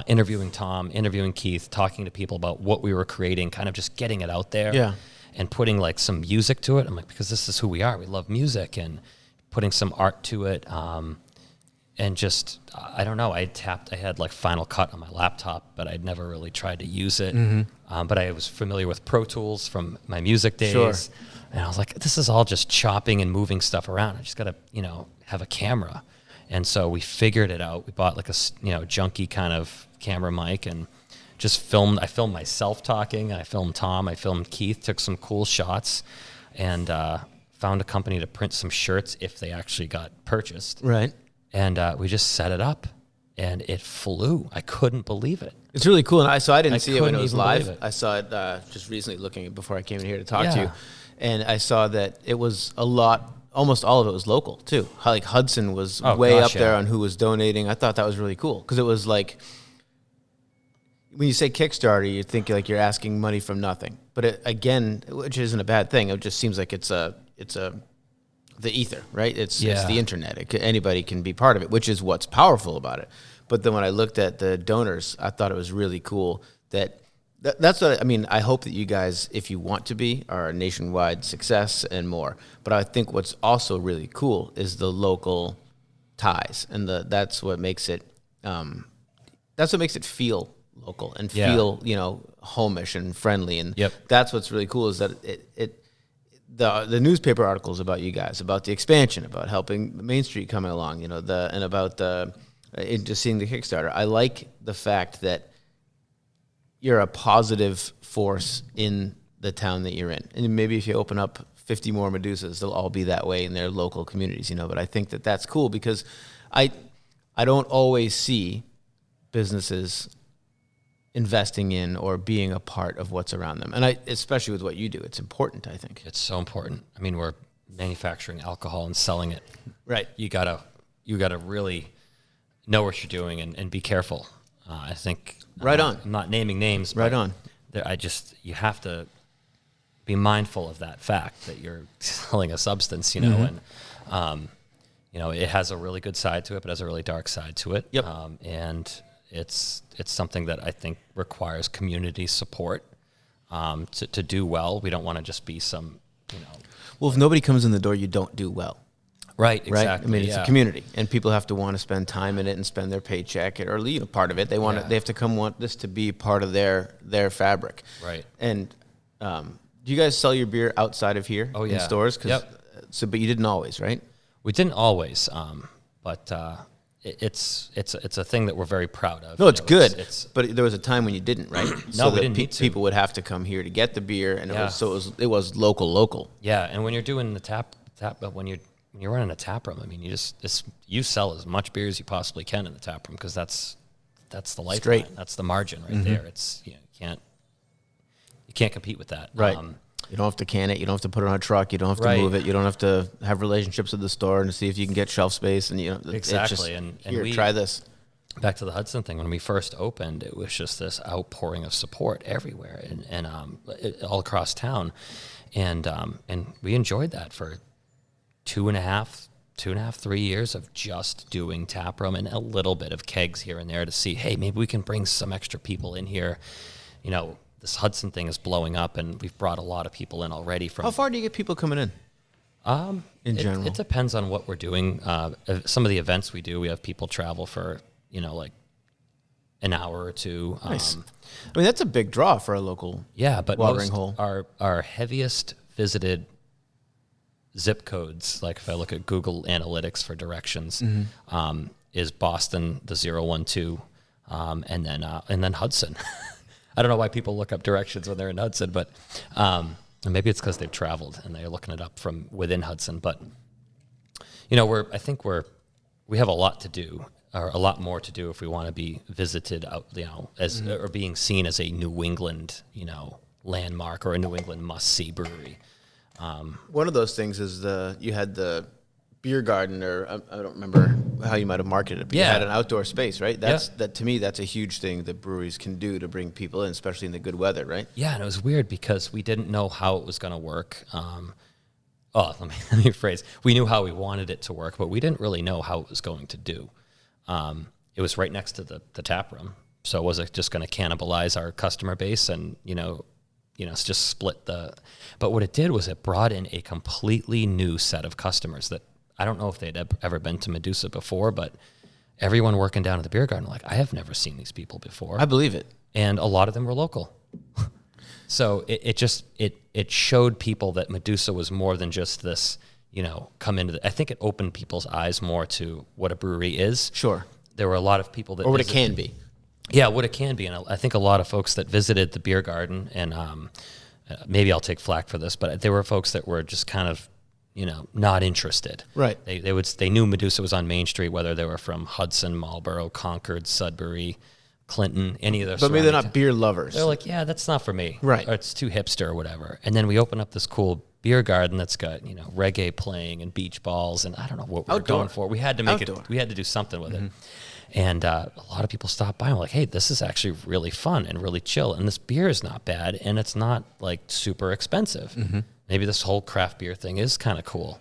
interviewing Tom, interviewing Keith, talking to people about what we were creating, kind of just getting it out there. Yeah. And putting like some music to it. I'm like, because this is who we are. We love music, and putting some art to it. And just, I don't know, I had like Final Cut on my laptop, but I'd never really tried to use it. But I was familiar with Pro Tools from my music days. Sure. And I was like, this is all just chopping and moving stuff around. I just got to, have a camera. And so we figured it out. We bought like a, junky kind of camera mic and just filmed. I filmed myself talking. I filmed Tom. I filmed Keith, took some cool shots, and found a company to print some shirts if they actually got purchased. Right. And we just set it up, and it flew. I couldn't believe it. It's really cool. And I didn't see it when it was couldn't even live. believe it. I saw it just recently looking before I came in here to talk to Yeah. you. And I saw that it was almost all of it was local too. Like Hudson was way up there on who was donating. I thought that was really cool because it was like, when you say Kickstarter, you think like you're asking money from nothing. But again, which isn't a bad thing. It just seems like it's the ether, right? It's the internet. Anybody can be part of it, which is what's powerful about it. But then when I looked at the donors, I thought it was really cool that's what I mean. I hope that you guys, if you want to be, are a nationwide success and more. But I think what's also really cool is the local ties, and that's what makes it feel local and feel homish and friendly. And that's what's really cool is that the newspaper articles about you guys, about the expansion, about helping Main Street coming along, and about just seeing the Kickstarter. I like the fact that you're a positive force in the town that you're in. And maybe if you open up 50 more Medusas, they'll all be that way in their local communities, But I think that that's cool because I don't always see businesses investing in or being a part of what's around them. And especially with what you do, it's important, I think. It's so important. I mean, we're manufacturing alcohol and selling it. Right. You gotta really know what you're doing and be careful. I think. Right on. I'm not naming names. Right but on. You have to be mindful of that fact that you're selling a substance, and it has a really good side to it, but has a really dark side to it. Yep. And it's something that I think requires community support to do well. We don't want to just be some, Well, if nobody comes in the door, you don't do well. Right, exactly. Right? I mean, it's a community, and people have to want to spend time in it and spend their paycheck or part of it. They have to want this to be part of their fabric. Right. And do you guys sell your beer outside of here in stores? But you didn't always, right? We didn't always, but it's a thing that we're very proud of. No, it's good. But there was a time when you didn't, right? No, we didn't need to. People would have to come here to get the beer, and it was local. Yeah, and when you're doing the tap, when you're running a tap room, I mean, you sell as much beer as you possibly can in the tap room because that's the lifeline. Straight. That's the margin right there. It's you can't compete with that. Right. You don't have to can it. You don't have to put it on a truck. You don't have to move it. You don't have to have relationships with the store and see if you can get shelf space. And exactly. And try this. Back to the Hudson thing. When we first opened, it was just this outpouring of support everywhere and all across town, and we enjoyed that for 2.5, 3 years of just doing taproom and a little bit of kegs here and there to see, hey, maybe we can bring some extra people in here. This Hudson thing is blowing up, and we've brought a lot of people in already. How far do you get people coming in? In general, it depends on what we're doing. Some of the events we do, we have people travel for like an hour or two. Nice. I mean, that's a big draw for a local But watering hole. Our heaviest visited zip codes, like if I look at Google Analytics for directions, is Boston, the 012, and then Hudson. I don't know why people look up directions when they're in Hudson, but maybe it's because they've traveled and they're looking it up from within Hudson. But we have a lot to do, or a lot more to do if we want to be visited out, as or being seen as a New England, landmark or a New England must-see brewery. One of those things is you had the beer garden, or I don't remember how you might have marketed it, but you had an outdoor space, right? That to me, that's a huge thing that breweries can do to bring people in, especially in the good weather, right? Yeah, and it was weird because we didn't know how it was going to work. Let me rephrase. We knew how we wanted it to work, but we didn't really know how it was going to do. It was right next to the tap room, so was it just going to cannibalize our customer base and it's just split the? But what it did was it brought in a completely new set of customers that I don't know if they'd ever been to Medusa before, but everyone working down at the beer garden, like, I have never seen these people before. I believe it. And a lot of them were local. So it showed people that Medusa was more than just this, come into I think it opened people's eyes more to what a brewery is. Sure. There were a lot of people that... Or what it can be. Yeah, what it can be. And I think a lot of folks that visited the beer garden, and maybe I'll take flack for this, but there were folks that were just kind of, not interested. Right. They knew Medusa was on Main Street, whether they were from Hudson, Marlborough, Concord, Sudbury, Clinton, any of those. But maybe they're not beer lovers. They're like, yeah, that's not for me. Right. Or it's too hipster or whatever. And then we open up this cool beer garden that's got, reggae playing and beach balls, and I don't know what we were going for. We had to make it. We had to do something with it. And a lot of people stopped by and were like, hey, this is actually really fun and really chill. And this beer is not bad, and it's not like super expensive. Maybe this whole craft beer thing is kind of cool.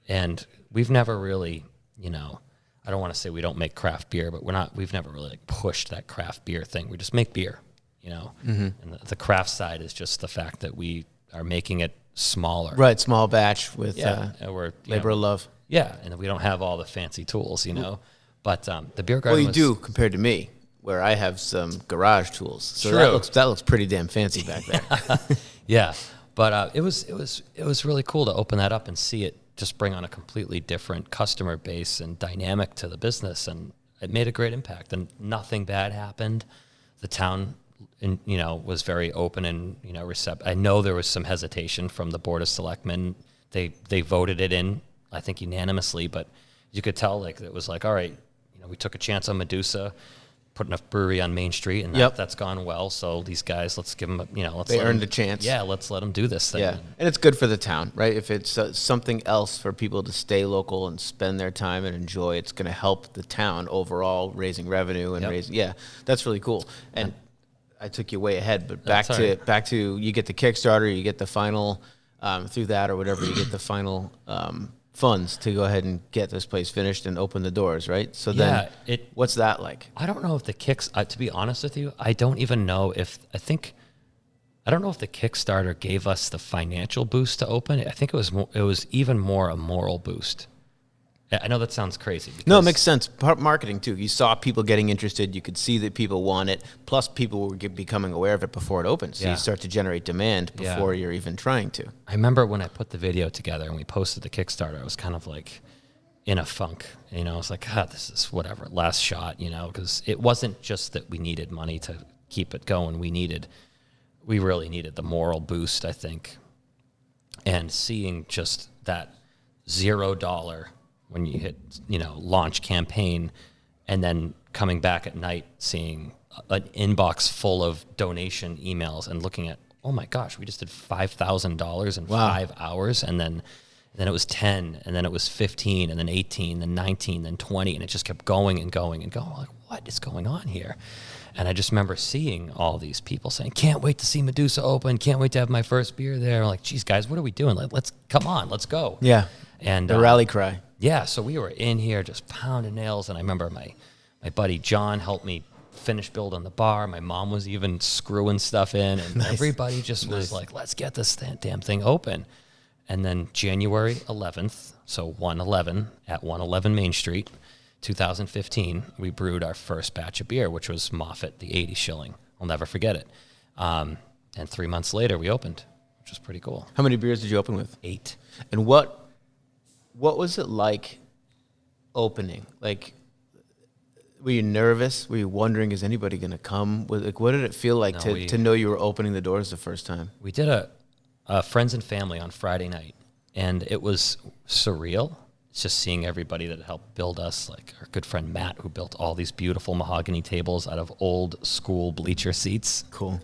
And we've never really, I don't want to say we don't make craft beer, but we've never really like pushed that craft beer thing. We just make beer, And the craft side is just the fact that we are making it smaller. Right, small batch with we're, labor of love. Yeah, and we don't have all the fancy tools, But the beer garden. Well, you do compared to me, where I have some garage tools. So True. that looks pretty damn fancy back there. Yeah, but it was really cool to open that up and see it just bring on a completely different customer base and dynamic to the business, and it made a great impact. And nothing bad happened. The town, was very open and receptive. I know there was some hesitation from the Board of Selectmen. They voted it in, I think unanimously, but you could tell like it was like, all right. We took a chance on Medusa, putting a brewery on Main Street, and that's gone well. So these guys, let's give them, they earned a chance. Yeah, let's let them do this thing. Yeah, and it's good for the town, right? If it's something else for people to stay local and spend their time and enjoy, it's going to help the town overall, raising revenue and raising. Yeah, that's really cool. And I took you way ahead, but back to you get the Kickstarter, you get the final through that or whatever, you get the final. Funds to go ahead and get this place finished and open the doors, right? So then, what's that like? I don't know if the to be honest with you, I don't even know if I don't know if the Kickstarter gave us the financial boost to open it. I think it was even more a moral boost. I know that sounds crazy. No, it makes sense. Marketing too. You saw people getting interested. You could see that people want it. Plus, people were becoming aware of it before it opened. So you start to generate demand before you're even trying to. I remember when I put the video together and we posted the Kickstarter, I was kind of like in a funk. I was like, this is whatever, last shot, because it wasn't just that we needed money to keep it going. We really needed the moral boost, I think. And seeing just that $0 when you hit, launch campaign, and then coming back at night, seeing an inbox full of donation emails and looking at, oh my gosh, we just did $5,000 in 5 hours. And then it was 10, and then it was 15, and then 18, then 19, then 20. And it just kept going and going and going. Like, what is going on here? And I just remember seeing all these people saying, can't wait to see Medusa open. Can't wait to have my first beer there. I'm like, geez, guys, what are we doing? Like, let's go. Yeah. And the rally cry. Yeah, so we were in here just pounding nails, and I remember my buddy John helped me finish building the bar. My mom was even screwing stuff in, and everybody just was like, let's get this damn thing open. And then January 11th, so 111 at 111 Main Street, 2015, we brewed our first batch of beer, which was Moffat, the 80 shilling. I'll never forget it. And 3 months later, we opened, which was pretty cool. How many beers did you open with? 8. And what was it like opening? Like, were you nervous? Were you wondering, is anybody going to come? Like, what did it feel like to know you were opening the doors the first time? We did a friends and family on Friday night, and it was surreal. It's just seeing everybody that helped build us, like our good friend Matt, who built all these beautiful mahogany tables out of old school bleacher seats. Cool.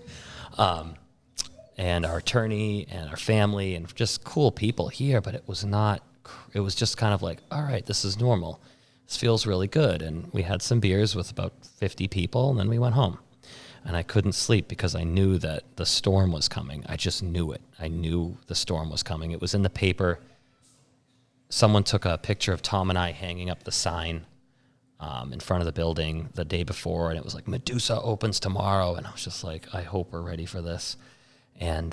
And our attorney and our family and just cool people here, but it was just kind of like, all right, this is normal. This feels really good. And we had some beers with about 50 people, and then we went home. And I couldn't sleep because I knew that the storm was coming. I just knew it. I knew the storm was coming. It was in the paper. Someone took a picture of Tom and I hanging up the sign in front of the building the day before, and it was like, Medusa opens tomorrow. And I was just like, I hope we're ready for this. And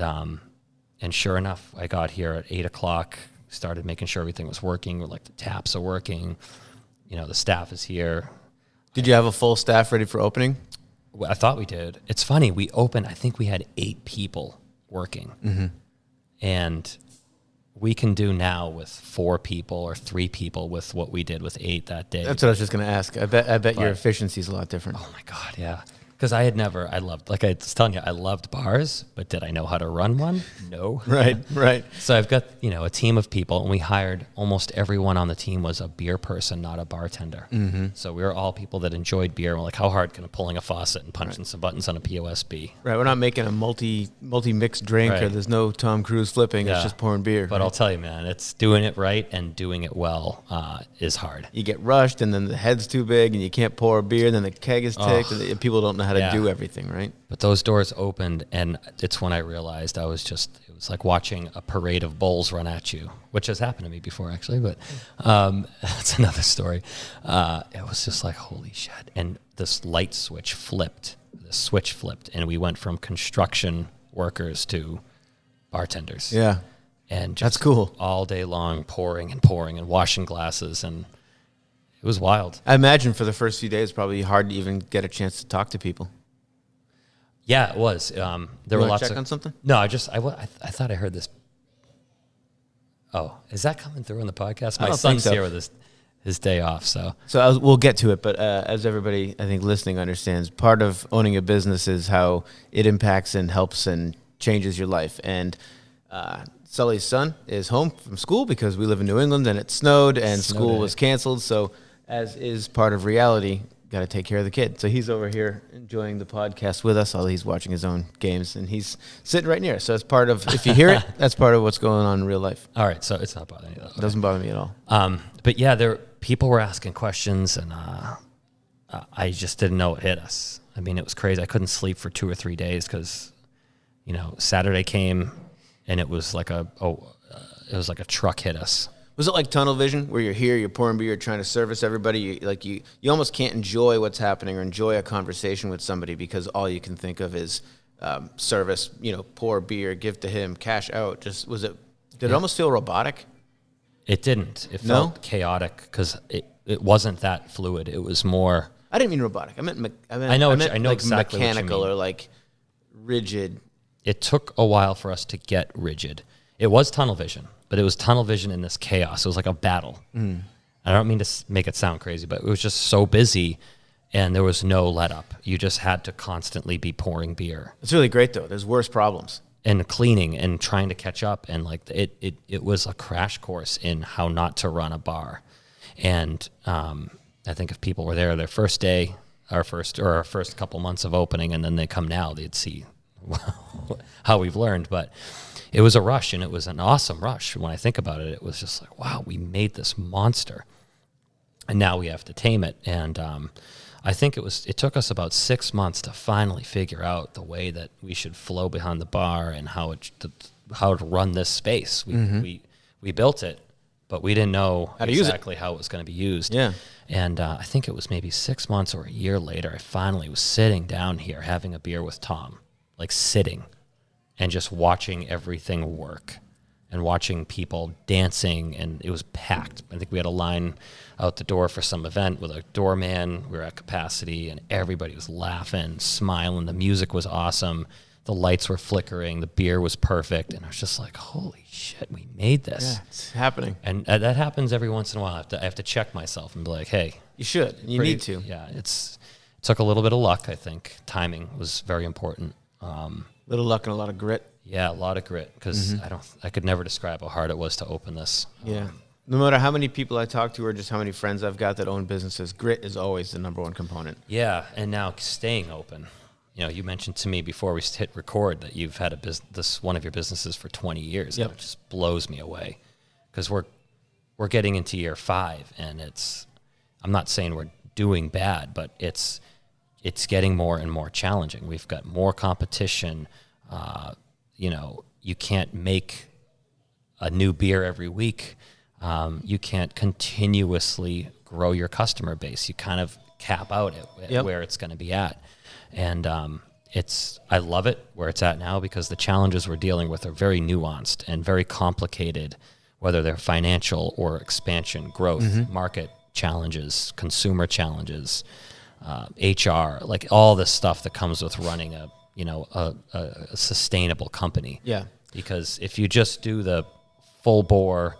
sure enough, I got here at 8 o'clock, started making sure everything was working. Like, the taps are working. The staff is here. Did you have a full staff ready for opening? I thought we did. It's funny. We opened, I think we had 8 people working. Mm-hmm. And we can do now with 4 people or 3 people with what we did with 8 that day. That's what I was just going to ask. I bet your efficiency is a lot different. Oh, my God, yeah. Because I loved, like I was telling you, I loved bars, but did I know how to run one? No. Right. So I've got, a team of people, and we hired almost everyone on the team was a beer person, not a bartender. Mm-hmm. So we were all people that enjoyed beer. We're like, how hard can pulling a faucet and punching some buttons on a POS be? Right. We're not making a multi-mixed drink, or there's no Tom Cruise flipping. Yeah. It's just pouring beer. But I'll tell you, man, it's doing it right and doing it well is hard. You get rushed, and then the head's too big, and you can't pour a beer, and then the keg is ticked, and people don't know how to do everything, right? But those doors opened, and it's when I realized it was like watching a parade of bulls run at you, which has happened to me before, actually, but that's another story. It was just like, holy shit. And this light switch flipped, and we went from construction workers to bartenders. Yeah. And just that's cool. All day long, pouring and washing glasses, and it was wild. I imagine for the first few days, probably hard to even get a chance to talk to people. Yeah, it was. There were lots check on something? No, I thought I heard this. Oh, is that coming through on the podcast? My son's here with his day off, so we'll get to it. But as everybody, I think, listening understands, part of owning a business is how it impacts and helps and changes your life. And Sully's son is home from school because we live in New England and it snowed and school was canceled. So as is part of reality, got to take care of the kid. So he's over here enjoying the podcast with us, although he's watching his own games, and he's sitting right near us. So it's part of, if you hear it, that's part of what's going on in real life. All right, so it's not bothering you, though. It doesn't bother me at all. But yeah, people were asking questions, and I just didn't know it hit us. I mean, it was crazy. I couldn't sleep for 2 or 3 days because, Saturday came, and it was like a truck hit us. Was it like tunnel vision, where you're here, you're pouring beer, you're trying to service everybody? You almost can't enjoy what's happening or enjoy a conversation with somebody because all you can think of is service. Pour beer, give to him, cash out. Did it almost feel robotic? It didn't. It felt chaotic because it wasn't that fluid. It was more. I didn't mean robotic. I meant I know like exactly mechanical what you mean. Or like rigid. It took a while for us to get rigid. It was tunnel vision, but it was tunnel vision in this chaos. It was like a battle. Mm. I don't mean to make it sound crazy, but it was just so busy, and there was no let up. You just had to constantly be pouring beer. It's really great, though. There's worse problems. And cleaning and trying to catch up, and it was a crash course in how not to run a bar. And I think if people were there their first day, our first couple months of opening, and then they come now, they'd see how we've learned. But it was a rush, and it was an awesome rush. When I think about it, it was just like, wow, we made this monster, and now we have to tame it. And I think it took us about 6 months to finally figure out the way that we should flow behind the bar and how to run this space. We built it, but we didn't know exactly how it was going to be used. Yeah. And I think it was maybe 6 months or a year later, I finally was sitting down here having a beer with Tom, like sitting and just watching everything work. and watching people dancing, and it was packed. I think we had a line out the door for some event with a doorman. We were at capacity, and everybody was laughing, smiling. The music was awesome. The lights were flickering. The beer was perfect. And I was just like, holy shit, we made this. Yeah, it's happening. And that happens every once in a while. I have to check myself and be like, hey. You should. You need to. Yeah, it took a little bit of luck, I think. Timing was very important. Little luck and a lot of grit. Yeah, a lot of grit, because I could never describe how hard it was to open this. Yeah. No matter how many people I talk to or just how many friends I've got that own businesses, grit is always the number one component. Yeah, and now staying open. You know, you mentioned to me before we hit record that you've had one of your businesses for 20 years. Yep. And it just blows me away, because we're getting into year 5, and I'm not saying we're doing bad, but it's getting more and more challenging. We've got more competition. You know, you can't make a new beer every week. You can't continuously grow your customer base. You kind of cap out at where it's going to be at. And I love it where it's at now, because the challenges we're dealing with are very nuanced and very complicated, whether they're financial or expansion, growth, market challenges, consumer challenges, HR, like all the stuff that comes with running a sustainable company. Yeah. Because if you just do the full bore,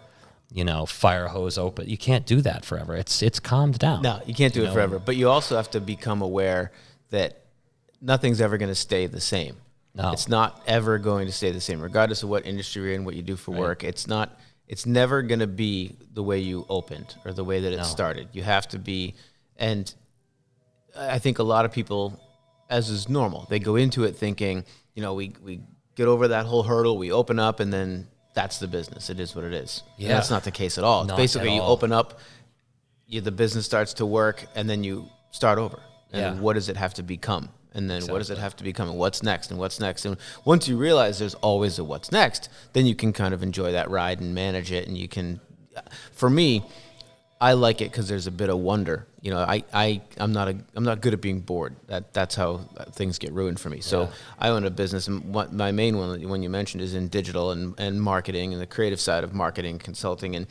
fire hose open, you can't do that forever. It's calmed down. No, you can't do it forever. But you also have to become aware that nothing's ever going to stay the same. No. It's not ever going to stay the same, regardless of what industry you're in, what you do for work. It's never going to be the way you opened or the way that it started. You have to be, and I think a lot of people, as is normal, they go into it thinking, we get over that whole hurdle, we open up, and then that's the business. It is what it is. Yeah. And that's not the case at all. Not basically, at you all. open up, the business starts to work, and then you start over. And what does it have to become? And then what does it have to become? And what's next? And what's next? And once you realize there's always a what's next, then you can kind of enjoy that ride and manage it. And you can, for me, I like it because there's a bit of wonder. I'm not good at being bored. That's how things get ruined for me. So I own a business, and my main one you mentioned is in digital and marketing and the creative side of marketing, consulting, and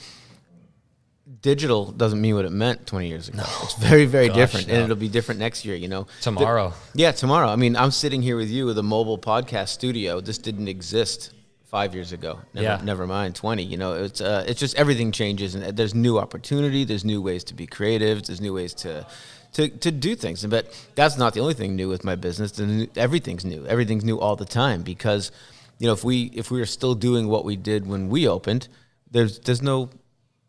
digital doesn't mean what it meant 20 years ago. No. It's very, very different, and it'll be different next year. Tomorrow. Tomorrow. I mean, I'm sitting here with you with a mobile podcast studio. This didn't exist 5 years ago. Never mind 20. It's just everything changes, and there's new opportunity. There's new ways to be creative. There's new ways to do things. But that's not the only thing new with my business. Everything's new. Everything's new all the time, because if we are still doing what we did when we opened, there's no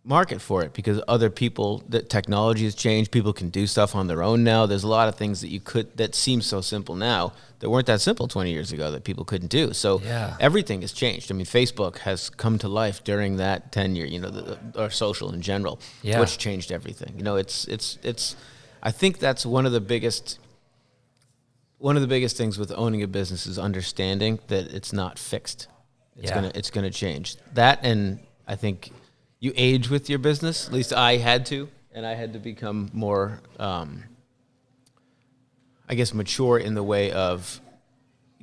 market for it, because other people, that technology has changed. People can do stuff on their own now. There's a lot of things that seem so simple now that weren't that simple 20 years ago that people couldn't do. So everything has changed. I mean, Facebook has come to life during that tenure, or social in general, which changed everything. It's I think that's one of the biggest things with owning a business is understanding that it's not fixed. It's gonna change. That, and I think you age with your business. At least I had to, and I had to become more, mature in the way of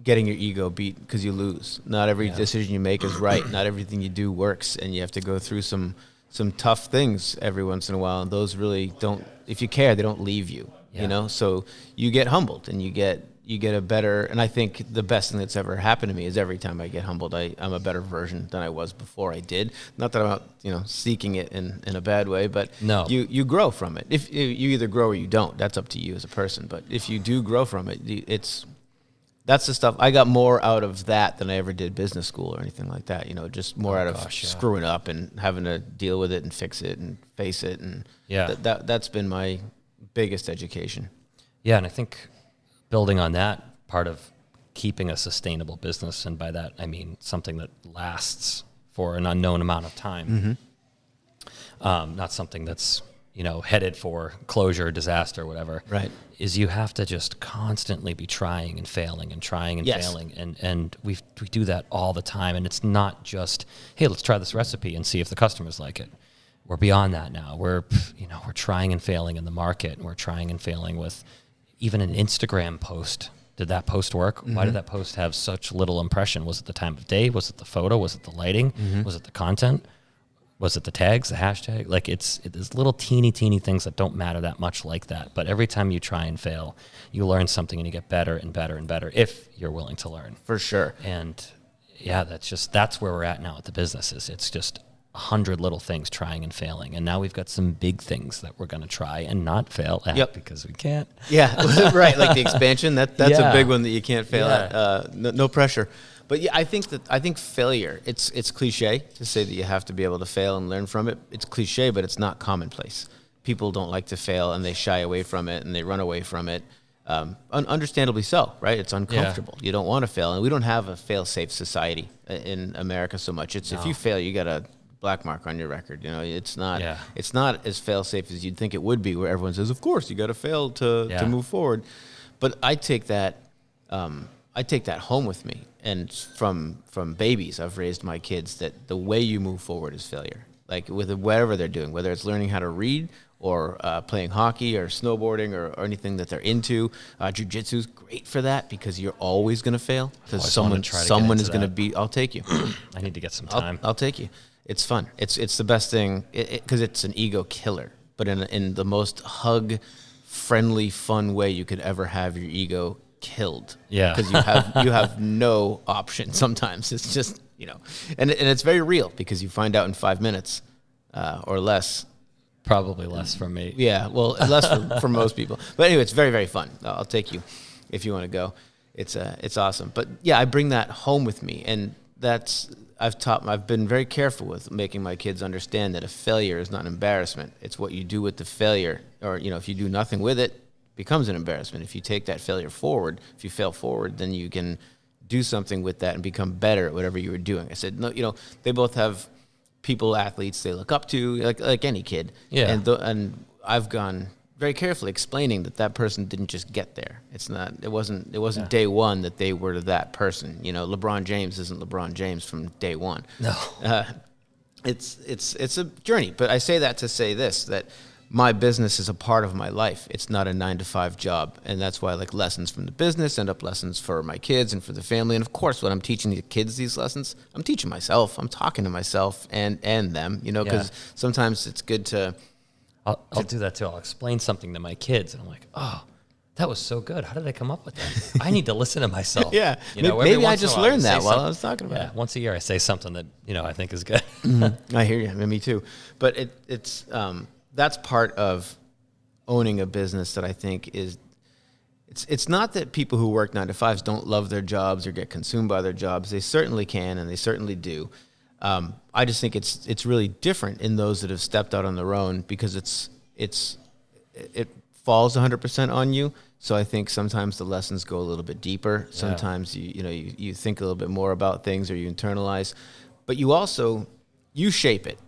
getting your ego beat, because you lose. Not every decision you make is right. Not everything you do works, and you have to go through some tough things every once in a while. And those really don't, if you care, they don't leave you. So you get humbled, and you get a better, and I think the best thing that's ever happened to me is every time I get humbled, I'm a better version than I was before I did. Not that I'm out, seeking it in a bad way, but you grow from it. If you either grow or you don't, that's up to you as a person. But if you do grow from it, that's the stuff. I got more out of that than I ever did business school or anything like that. Just more out of screwing up and having to deal with it and fix it and face it. And that's been my biggest education. Yeah, and I think building on that, part of keeping a sustainable business, and by that I mean something that lasts for an unknown amount of time, not something that's headed for closure, disaster, whatever. Right. Is you have to just constantly be trying and failing and trying and failing, and we do that all the time. And it's not just, hey, let's try this recipe and see if the customers like it. We're beyond that now. We're trying and failing in the market, and we're trying and failing with even an Instagram post. Did that post work? Why did that post have such little impression? Was it the time of day? Was it the photo? Was it the lighting? Was it the content? Was it the tags, the hashtag? Like it's little teeny things that don't matter that much like that. But every time you try and fail, you learn something and you get better and better and better if you're willing to learn. For sure. And yeah, that's where we're at now with the businesses. It's just 100 little things trying and failing. And now we've got some big things that we're going to try and not fail at because we can't. Yeah, right. Like the expansion, that's a big one that you can't fail at. No pressure. But yeah, I think failure, it's cliche to say that you have to be able to fail and learn from it. It's cliche, but it's not commonplace. People don't like to fail and they shy away from it and they run away from it. Understandably so, right? It's uncomfortable. You don't want to fail. And we don't have a fail-safe society in America so much. If you fail, you got a black mark on your record. You know, it's not as fail-safe as you'd think it would be, where everyone says, of course, you got to fail to move forward. But I take that home with me. And from babies, I've raised my kids that the way you move forward is failure. Like with whatever they're doing, whether it's learning how to read or playing hockey or snowboarding or anything that they're into. Jiu-jitsu is great for that because you're always going to fail because someone is going to be. I'll take you. I need to get some time. I'll take you. It's fun. It's the best thing because it's an ego killer, but in the most hug-friendly, fun way you could ever have your ego killed. Yeah, because you have no option. Sometimes it's just and it's very real because you find out in 5 minutes or less. Probably less from me. Yeah, well, less for most people. But anyway, it's very, very fun. I'll take you if you want to go. It's awesome. But yeah, I bring that home with me, and I've been very careful with making my kids understand that a failure is not an embarrassment. It's what you do with the failure, or if you do nothing with it, becomes an embarrassment. If you take that failure forward, if you fail forward, then you can do something with that and become better at whatever you were doing. I said, no, they both have athletes they look up to, like any kid. Yeah. And I've gone very carefully explaining that person didn't just get there. It wasn't day one that they were that person. LeBron James isn't LeBron James from day one. No. It's a journey. But I say that to say this, that my business is a part of my life. It's not a 9-to-5 job. And that's why lessons from the business end up lessons for my kids and for the family. And of course, when I'm teaching the kids these lessons, I'm teaching myself. I'm talking to myself and them, because sometimes it's good to... I'll do that too. I'll explain something to my kids and I'm like, oh, that was so good. How did I come up with that? I need to listen to myself. Yeah. Maybe I just learned that while I was talking about it. Once a year I say something that, I think is good. I hear you. Me too. But it's that's part of owning a business that I think is, it's not that people who work 9-to-5s don't love their jobs or get consumed by their jobs. They certainly can, and they certainly do. I just think it's really different in those that have stepped out on their own because it falls 100% on you. So I think sometimes the lessons go a little bit deeper. Sometimes you think a little bit more about things or you internalize, but you shape it,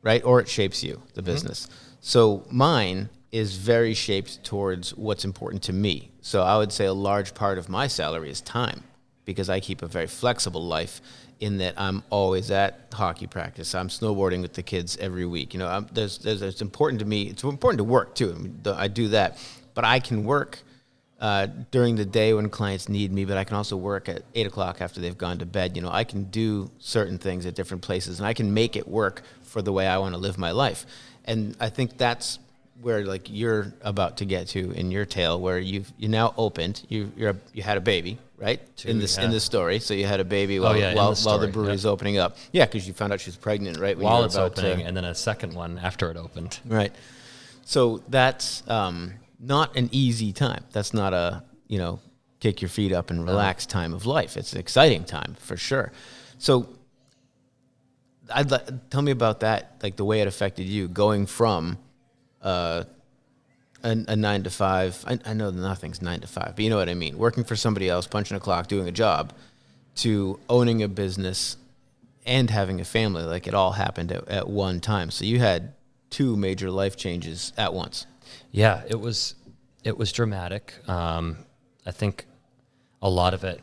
right? Or it shapes you, the business. So mine is very shaped towards what's important to me. So I would say a large part of my salary is time because I keep a very flexible life in that I'm always at hockey practice. I'm snowboarding with the kids every week. It's important to me. It's important to work too. I do that, but I can work during the day when clients need me, but I can also work at 8:00 after they've gone to bed. I can do certain things at different places and I can make it work for the way I want to live my life. And I think that's where you're about to get to in your tale, where you're now opened. You had a baby, right? In this story, so you had a baby while the brewery's opening up. Yeah, because you found out she was pregnant, right? While it's opening, and then a second one after it opened. Right. So that's not an easy time. That's not a kick your feet up and relax time of life. It's an exciting time for sure. So tell me about that, the way it affected you going from a 9-to-5. I know nothing's 9-to-5, but you know what I mean. Working for somebody else, punching a clock, doing a job, to owning a business and having a family. It all happened at one time. So you had two major life changes at once. Yeah, it was dramatic. I think a lot of it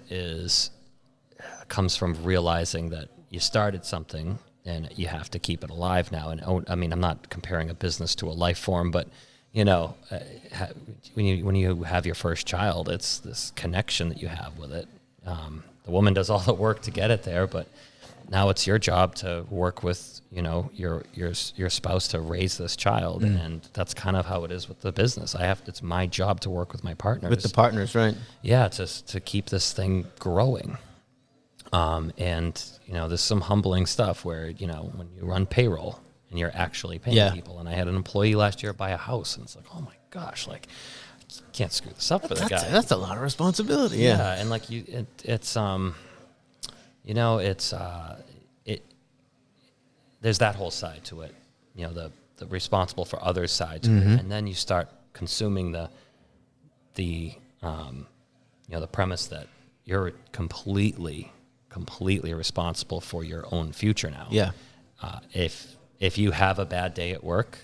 comes from realizing that you started something and you have to keep it alive now. And I'm not comparing a business to a life form, but when you have your first child, it's this connection that you have with it. The woman does all the work to get it there, but now it's your job to work with, your spouse to raise this child. And that's kind of how it is with the business. It's my job to work with my partners. With the partners, right? Yeah, to keep this thing growing. And there's some humbling stuff where, when you run payroll and you're actually paying people. And I had an employee last year buy a house, and it's like, oh my gosh, like, you can't screw this up for the guy. That's a lot of responsibility. Yeah. And like there's that whole side to it, the responsible for others side to it. And then you start consuming the premise that you're completely responsible for your own future now. Yeah. If you have a bad day at work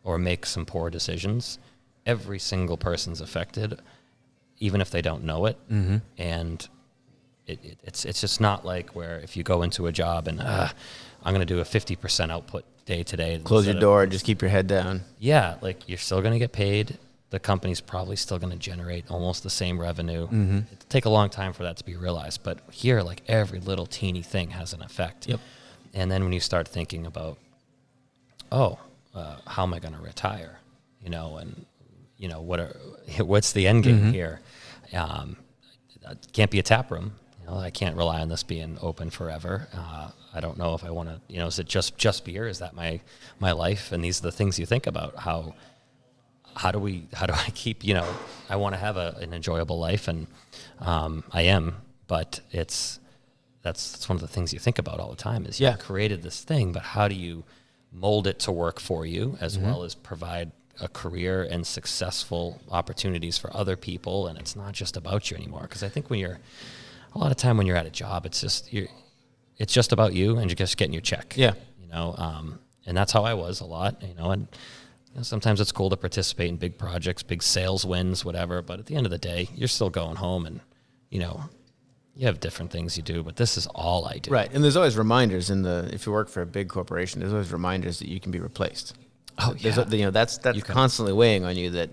or make some poor decisions, every single person's affected, even if they don't know it. And it's just not like where if you go into a job and I'm going to do a 50% output day today. Close your door and just keep your head down. Yeah, like you're still going to get paid. The company's probably still going to generate almost the same revenue. It'll take a long time for that to be realized. But here, like every little teeny thing has an effect. Yep. And then when you start thinking about, how am I going to retire? What's the end game here? Can't be a tap room. I can't rely on this being open forever. I don't know if I want to, is it just beer? Is that my life? And these are the things you think about. How do I keep, I want to have an enjoyable life, and I am, but that's one of the things you think about all the time is you created this thing, but how do you mold it to work for you as well as provide a career and successful opportunities for other people? And it's not just about you anymore. Because I think a lot of time when you're at a job, it's just about you and you're just getting your check. Yeah. And that's how I was a lot, and sometimes it's cool to participate in big projects, big sales wins, whatever. But at the end of the day, you're still going home and, you have different things you do, but this is all I do. Right. And there's always reminders if you work for a big corporation, there's always reminders that you can be replaced. Oh, yeah. That's constantly weighing on you that,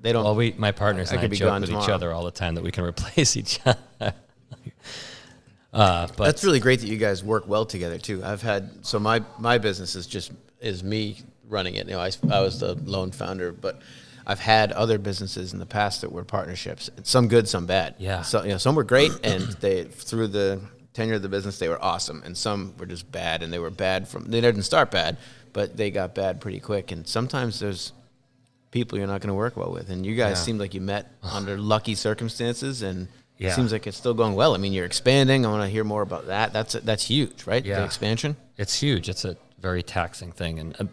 they don't. Well, my partners and I joke with tomorrow. each other all the time that we can replace each other. But that's really great that you guys work well together too. My business is me running it. I was the lone founder, but I've had other businesses in the past that were partnerships. Some good, some bad. Yeah. So some were great, and through the tenure of the business they were awesome, and some were just bad, and they were bad they didn't start bad, but they got bad pretty quick. And sometimes there's people you're not going to work well with, and you guys seem like you met under lucky circumstances, and it seems like it's still going well. I mean, you're expanding. I want to hear more about that. That's huge, right? Yeah. The expansion. It's huge. It's a very taxing thing, and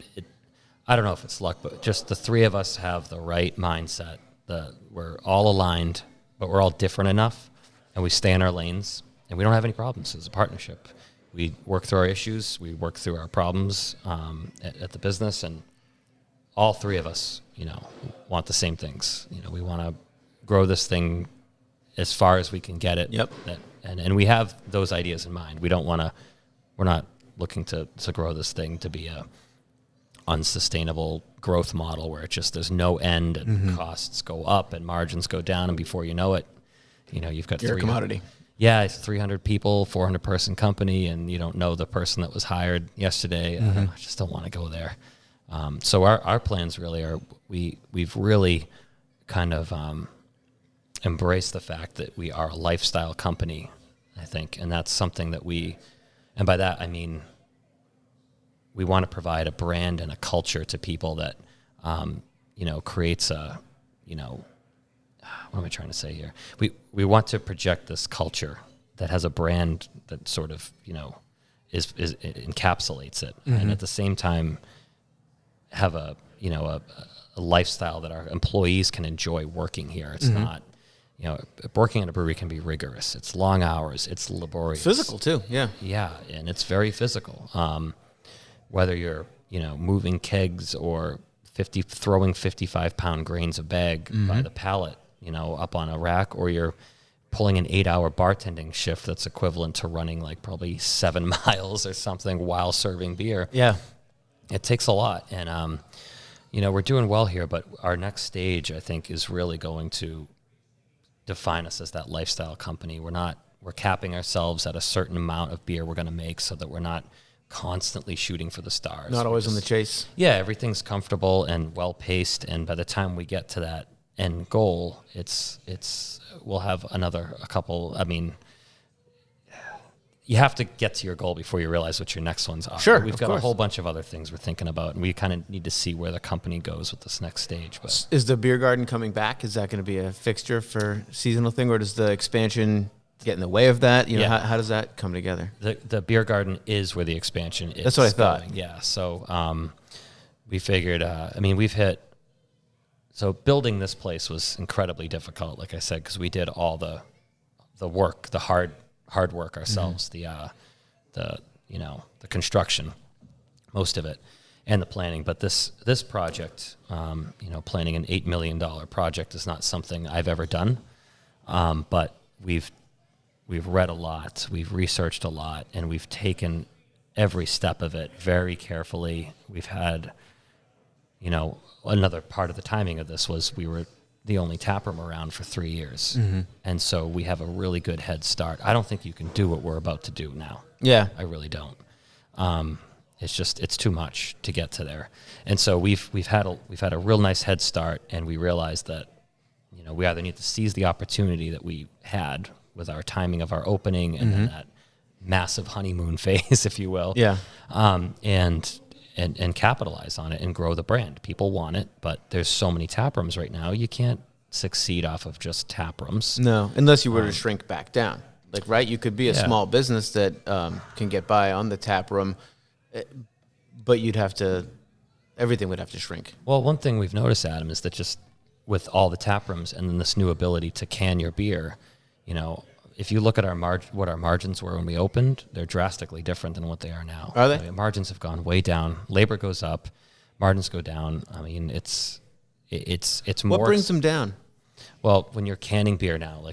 I don't know if it's luck, but just the three of us have the right mindset. We're all aligned, but we're all different enough, and we stay in our lanes, and we don't have any problems as a partnership. We work through our issues. We work through our problems at the business, and all three of us, want the same things. We want to grow this thing as far as we can get it. Yep. And we have those ideas in mind. We're not looking to grow this thing to be a unsustainable growth model where there's no end and costs go up and margins go down, and before you know it, you've got You're a commodity. Yeah, it's 300 people, 400 person company, and you don't know the person that was hired yesterday. I just don't want to go there. So our plans really are we've really kind of embraced the fact that we are a lifestyle company, I think, and that's something that and by that I mean we want to provide a brand and a culture to people that, creates what am I trying to say here? We want to project this culture that has a brand that sort of, is encapsulates it. And at the same time have a lifestyle that our employees can enjoy working here. It's not, working in a brewery can be rigorous. It's long hours. It's laborious. Physical too. Yeah. Yeah. And it's very physical. Whether you're, moving kegs or throwing 55-pound grains of bag by the pallet, up on a rack, or you're pulling an 8-hour bartending shift that's equivalent to running like probably 7 miles or something while serving beer. Yeah. It takes a lot. And, we're doing well here, but our next stage, I think, is really going to define us as that lifestyle company. We're capping ourselves at a certain amount of beer we're going to make so that we're not constantly shooting for the stars. Not always on the chase. Yeah, everything's comfortable and well paced, and by the time we get to that end goal, we'll have a couple. I mean, you have to get to your goal before you realize what your next ones are. Sure, We've of got course. a whole bunch of other things we're thinking about, and we kind of need to see where the company goes with this next stage. But Is the beer garden coming back? Is that going to be a fixture for seasonal thing, or does the expansion get in the way of that? How does that come together? the beer garden is where the expansion is. That's what I thought. going. Yeah. So we figured. We've hit. So building this place was incredibly difficult, like I said, because we did all the work, the hard work ourselves. The construction, most of it, and the planning. But this project, planning an $8 million project is not something I've ever done. But we've read a lot, we've researched a lot, and we've taken every step of it very carefully. We've had, another part of the timing of this was we were the only taproom around for 3 years. And so we have a really good head start. I don't think you can do what we're about to do now. Yeah. I really don't. It's too much to get to there. And so we've had a real nice head start, and we realized that, we either need to seize the opportunity that we had with our timing of our opening and then that massive honeymoon phase, if you will. Yeah. And capitalize on it and grow the brand. People want it, but there's so many taprooms right now. You can't succeed off of just taprooms. No, unless you were to shrink back down. Like, right, you could be a Yeah. small business that can get by on the tap room, but everything would have to shrink. Well, one thing we've noticed, Adam, is that just with all the taprooms and then this new ability to can your beer, if you look at what our margins were when we opened, they're drastically different than what they are now. Are they? Margins have gone way down. Labor goes up. Margins go down. I mean, it's more. What brings them down? Well, when you're canning beer now,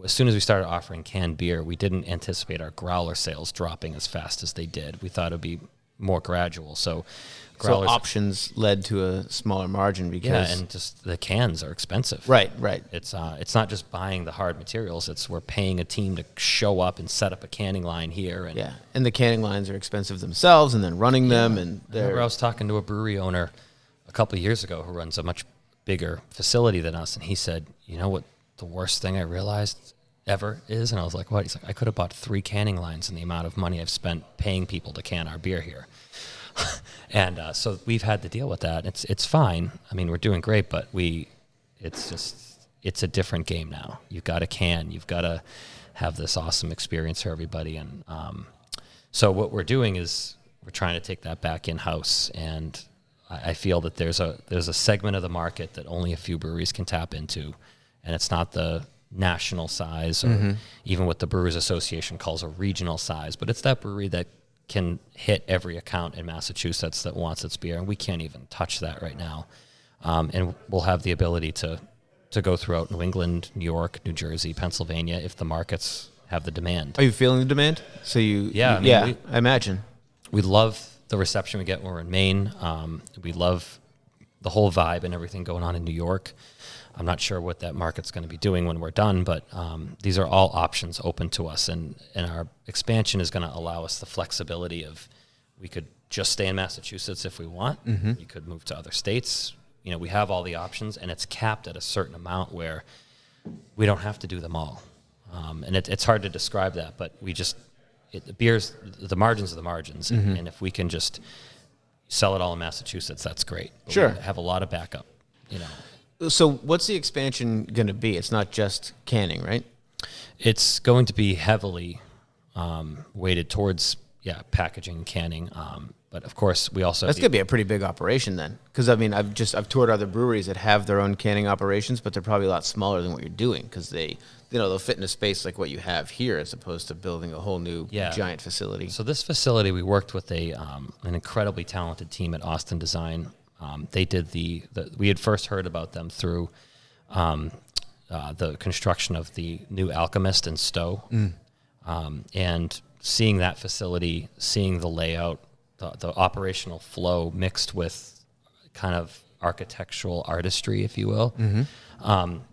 as soon as we started offering canned beer, we didn't anticipate our growler sales dropping as fast as they did. We thought it would be more gradual. So growlers, options led to a smaller margin because and just the cans are expensive. Right. It's not just buying the hard materials. We're paying a team to show up and set up a canning line here. And and the canning lines are expensive themselves, and then running them, and I remember I was talking to a brewery owner a couple of years ago who runs a much bigger facility than us, and he said, "You know what? The worst thing I realized ever is," and I was like, "What?" He's like, "I could have bought 3 canning lines in the amount of money I've spent paying people to can our beer here." And so we've had to deal with that. It's fine. I mean, we're doing great, but it's a different game now. You've got to can. You've got to have this awesome experience for everybody. And so what we're doing is we're trying to take that back in-house. And I feel that there's a segment of the market that only a few breweries can tap into, and it's not the national size or even what the Brewers Association calls a regional size, but it's that brewery that can hit every account in Massachusetts that wants its beer, and we can't even touch that right now. And we'll have the ability to go throughout New England, New York, New Jersey, Pennsylvania if the markets have the demand. Are you feeling the demand? So I imagine. We love the reception we get when we're in Maine. We love the whole vibe and everything going on in New York. I'm not sure what that market's going to be doing when we're done, but these are all options open to us, and our expansion is going to allow us the flexibility of we could just stay in Massachusetts if we want. We could move to other states. We have all the options, and it's capped at a certain amount where we don't have to do them all. And it's hard to describe that, but the margins are the margins, and if we can just sell it all in Massachusetts, that's great. But Sure. we have a lot of backup, So what's the expansion going to be? It's not just canning, right? It's going to be heavily weighted towards packaging and canning. But of course, we also That's going to be a pretty big operation then, because I mean I've toured other breweries that have their own canning operations, but they're probably a lot smaller than what you're doing because they'll fit in a space like what you have here as opposed to building a whole new giant facility. So this facility, we worked with an incredibly talented team at Austin Design. They did we had first heard about them through the construction of the new Alchemist in Stowe. And seeing that facility, seeing the layout, the operational flow mixed with kind of architectural artistry, if you will.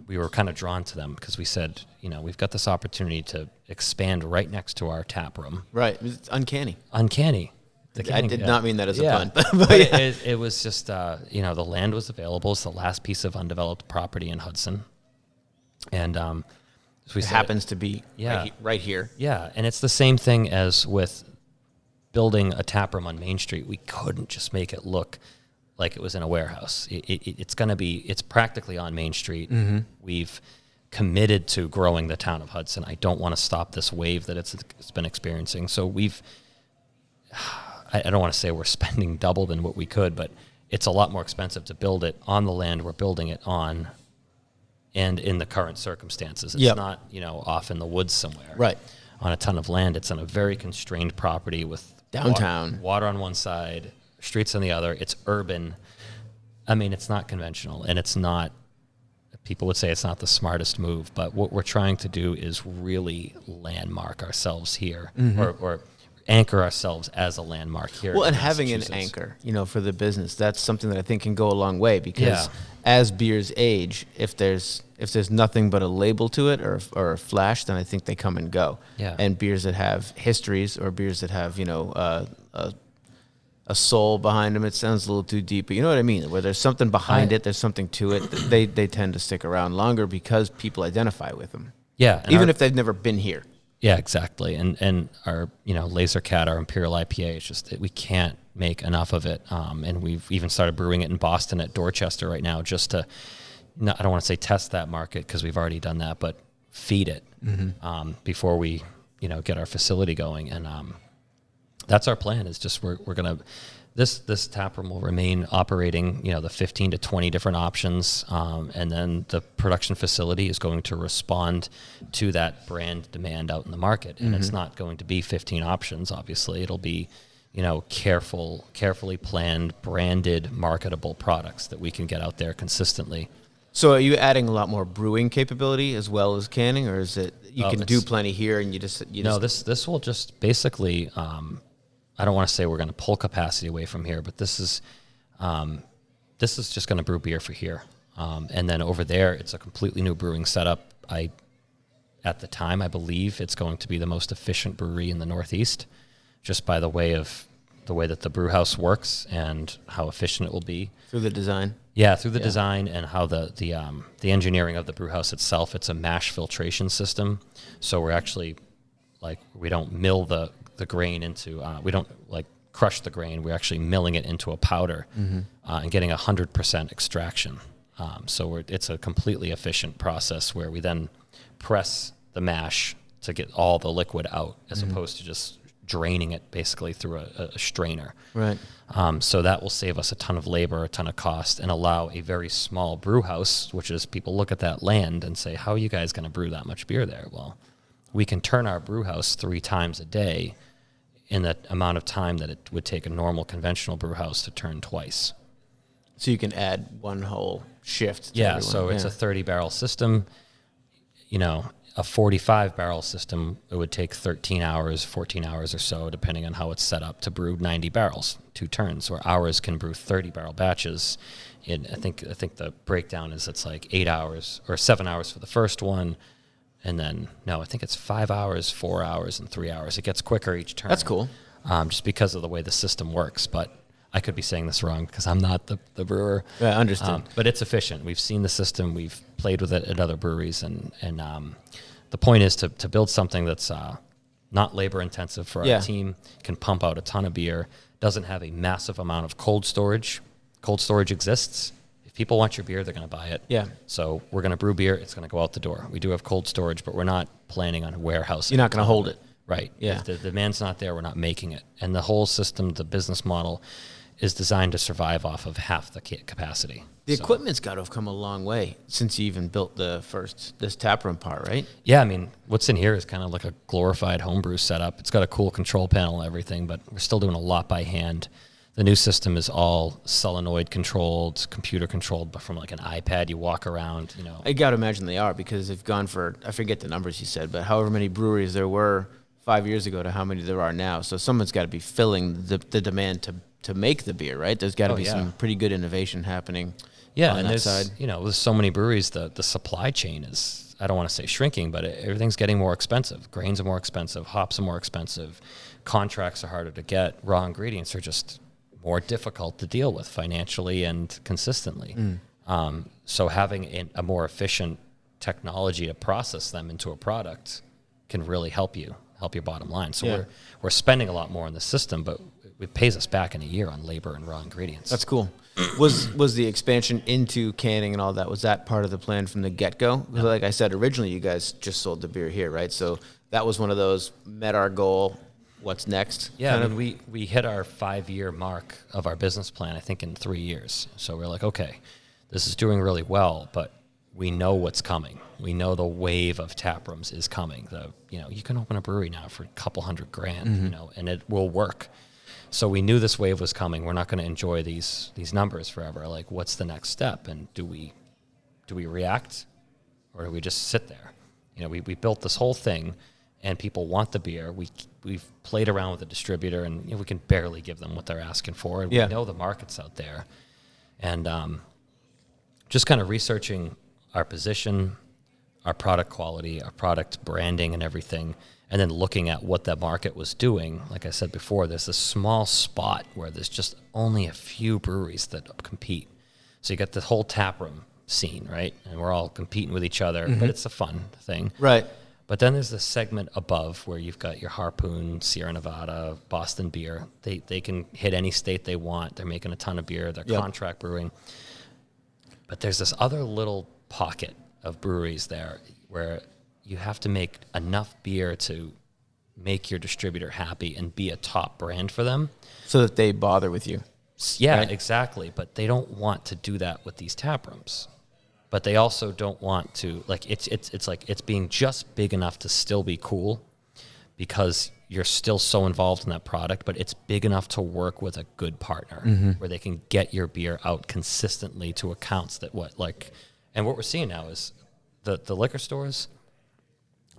We were kind of drawn to them because we said, we've got this opportunity to expand right next to our tap room. Right. It's uncanny. Uncanny. I did not mean that as a pun. But it was just, the land was available. It's the last piece of undeveloped property in Hudson. And so we said, happens to be right here. Yeah, and it's the same thing as with building a tap room on Main Street. We couldn't just make it look like it was in a warehouse. It's practically on Main Street. We've committed to growing the town of Hudson. I don't want to stop this wave that it's been experiencing. So I don't want to say we're spending double than what we could, but it's a lot more expensive to build it on the land we're building it on and in the current circumstances. It's not, off in the woods somewhere. Right. On a ton of land. It's on a very constrained property with downtown. Water on one side, streets on the other. It's urban. I mean, it's not conventional, and it's not, people would say it's not the smartest move, but what we're trying to do is really landmark ourselves here, or anchor ourselves as a landmark here. Well, and having an anchor, for the business, that's something that I think can go a long way, because as beers age, if there's nothing but a label to it or a flash, then I think they come and go. Yeah. And beers that have histories, or beers that have a soul behind them, it sounds a little too deep, but you know what I mean? Where there's something behind it, there's something to it. They tend to stick around longer because people identify with them. Yeah, even if they've never been here. Yeah, exactly. And our, Laser Cat, our Imperial IPA, it's just that we can't make enough of it. And we've even started brewing it in Boston at Dorchester right now, just to, I don't want to say test that market because we've already done that, but feed it before we, get our facility going. And that's our plan, is just we're going to, this tap room will remain operating, the 15 to 20 different options. And then the production facility is going to respond to that brand demand out in the market. And it's not going to be 15 options, obviously. It'll be, carefully planned, branded, marketable products that we can get out there consistently. So are you adding a lot more brewing capability as well as canning, or is it you can do plenty here and you just this will just basically I don't want to say we're going to pull capacity away from here, but this is just going to brew beer for here. And then over there, it's a completely new brewing setup. At the time, I believe it's going to be the most efficient brewery in the Northeast, just by the way that the brew house works and how efficient it will be. Through the design? Yeah, through the design and how the engineering of the brew house itself. It's a mash filtration system. So we're actually, we don't mill the grain into, we don't crush the grain. We're actually milling it into a powder and getting 100% extraction. So it's a completely efficient process where we then press the mash to get all the liquid out, as opposed to just draining it basically through a strainer. Right. So that will save us a ton of labor, a ton of cost, and allow a very small brew house, which is, people look at that land and say, how are you guys going to brew that much beer there? Well, we can turn our brew house 3 times a day in the amount of time that it would take a normal conventional brew house to turn twice. So you can add one whole shift to everyone. So it's a 30-barrel system. A 45-barrel system, it would take 13 hours, 14 hours or so, depending on how it's set up, to brew 90 barrels, 2 turns, where ours can brew 30-barrel batches. I think the breakdown is it's 8 hours or 7 hours for the first one, and then, I think it's 5 hours, 4 hours, and 3 hours. It gets quicker each turn. That's cool. Just because of the way the system works. But I could be saying this wrong because I'm not the brewer. Yeah, I understand. But it's efficient. We've seen the system. We've played with it at other breweries. And the point is to build something that's not labor intensive for our team, can pump out a ton of beer, doesn't have a massive amount of cold storage. Cold storage exists. If people want your beer, they're going to buy it. Yeah. So we're going to brew beer. It's going to go out the door. We do have cold storage, but we're not planning on warehousing. You're not going to hold it. Right. Yeah. If the demand's not there, we're not making it. And the whole system, the business model, is designed to survive off of half the capacity. The equipment's got to have come a long way since you even built this taproom part, right? Yeah, I mean, what's in here is kind of like a glorified homebrew setup. It's got a cool control panel and everything, but we're still doing a lot by hand. The new system is all solenoid controlled, computer controlled, but from an iPad you walk around, I got to imagine they are, because they've gone for, I forget the numbers you said, but however many breweries there were 5 years ago to how many there are now. So someone's got to be filling the demand to make the beer, right? There's got to be some pretty good innovation happening. Yeah, on and that there's side. with so many breweries, the supply chain is, I don't want to say shrinking, but everything's getting more expensive. Grains are more expensive, hops are more expensive, contracts are harder to get, raw ingredients are just more difficult to deal with financially and consistently. So having a more efficient technology to process them into a product can really help your bottom line. So we're spending a lot more in the system, but it pays us back in a year on labor and raw ingredients. That's cool. Was the expansion into canning and all that, was that part of the plan from the get-go? No. Like I said, originally you guys just sold the beer here, right? So that was one of those, met our goal, what's next? Yeah, I mean, we hit our 5-year mark of our business plan, I think, in 3 years. So we're like, okay, this is doing really well, but we know what's coming. We know the wave of tap rooms is coming. You can open a brewery now for a couple $100,000, and it will work. So we knew this wave was coming. We're not going to enjoy these numbers forever. Like, what's the next step? And do we react, or do we just sit there? We built this whole thing, and people want the beer. We've played around with the distributor, and we can barely give them what they're asking for. And we know the market's out there, and just kind of researching our position, our product quality, our product branding, and everything. And then looking at what that market was doing. Like I said before, there's a small spot where there's just only a few breweries that compete. So you got the whole taproom scene, right? And we're all competing with each other, but it's a fun thing. Right. But then there's the segment above where you've got your Harpoon, Sierra Nevada, Boston Beer. They can hit any state they want. They're making a ton of beer. They're contract brewing. But there's this other little pocket of breweries there where you have to make enough beer to make your distributor happy and be a top brand for them. So that they bother with you. Yeah, right? Exactly. But they don't want to do that with these tap rooms. But they also don't want to, like, it's like it's being just big enough to still be cool because you're still so involved in that product, but it's big enough to work with a good partner where they can get your beer out consistently to accounts that and what we're seeing now is the liquor stores,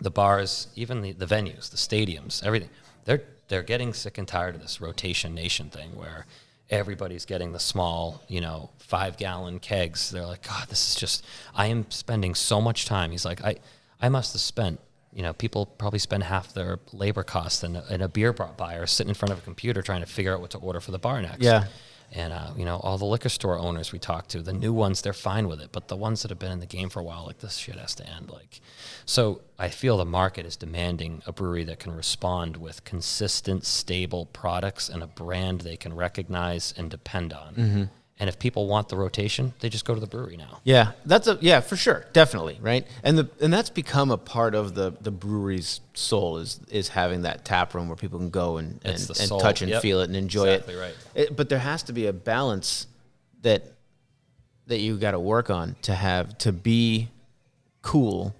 the bars, even the venues, the stadiums, everything, they're getting sick and tired of this rotation nation thing where everybody's getting the small, 5-gallon kegs. They're like, God, this is just, I am spending so much time. He's like, I must have spent, people probably spend half their labor costs in a beer buyer sitting in front of a computer trying to figure out what to order for the bar next. Yeah. And, all the liquor store owners we talk to, the new ones, they're fine with it. But the ones that have been in the game for a while, like, this shit has to end. So I feel the market is demanding a brewery that can respond with consistent, stable products and a brand they can recognize and depend on. And if people want the rotation, they just go to the brewery now. Yeah, for sure, definitely, right? And that's become a part of the brewery's soul is having that tap room where people can go and touch and feel it and enjoy exactly it. Right. But there has to be a balance that you got to work on to be cool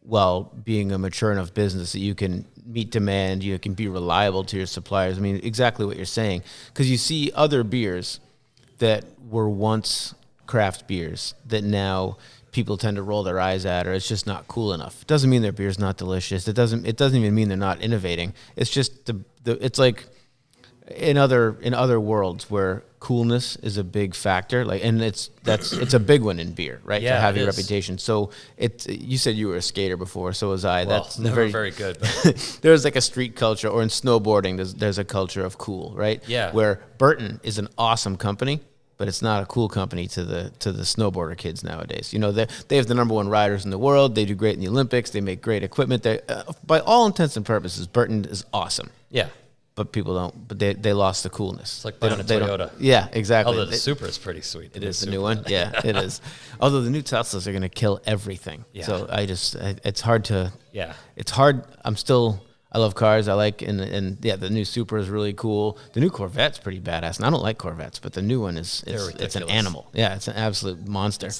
while being a mature enough business that you can meet demand, you can be reliable to your suppliers. I mean, exactly what you're saying, because you see other beers that were once craft beers that now people tend to roll their eyes at, or it's just not cool enough. It doesn't mean their beer's not delicious. It doesn't even mean they're not innovating. It's just it's like in other worlds where coolness is a big factor, and it's a big one in beer, right? Yeah, to have your reputation. So you said you were a skater before, so was I. Well, That's never very good. But. There's like a street culture, or in snowboarding, there's a culture of cool, right? Yeah. Where Burton is an awesome company, but it's not a cool company to the snowboarder kids nowadays. They have the number one riders in the world. They do great in the Olympics. They make great equipment. They, by all intents and purposes, Burton is awesome. Yeah. But people don't. But they lost the coolness. It's like buying a Toyota. Yeah, exactly. Although the Supra is pretty sweet. It is the new one. Yeah, it is. Although the new Teslas are going to kill everything. Yeah. So it's hard to. Yeah. It's hard. I love cars. I like and the new Supra is really cool. The new Corvette's pretty badass. And I don't like Corvettes, but the new one it's an animal. Yeah, it's an absolute monster. It's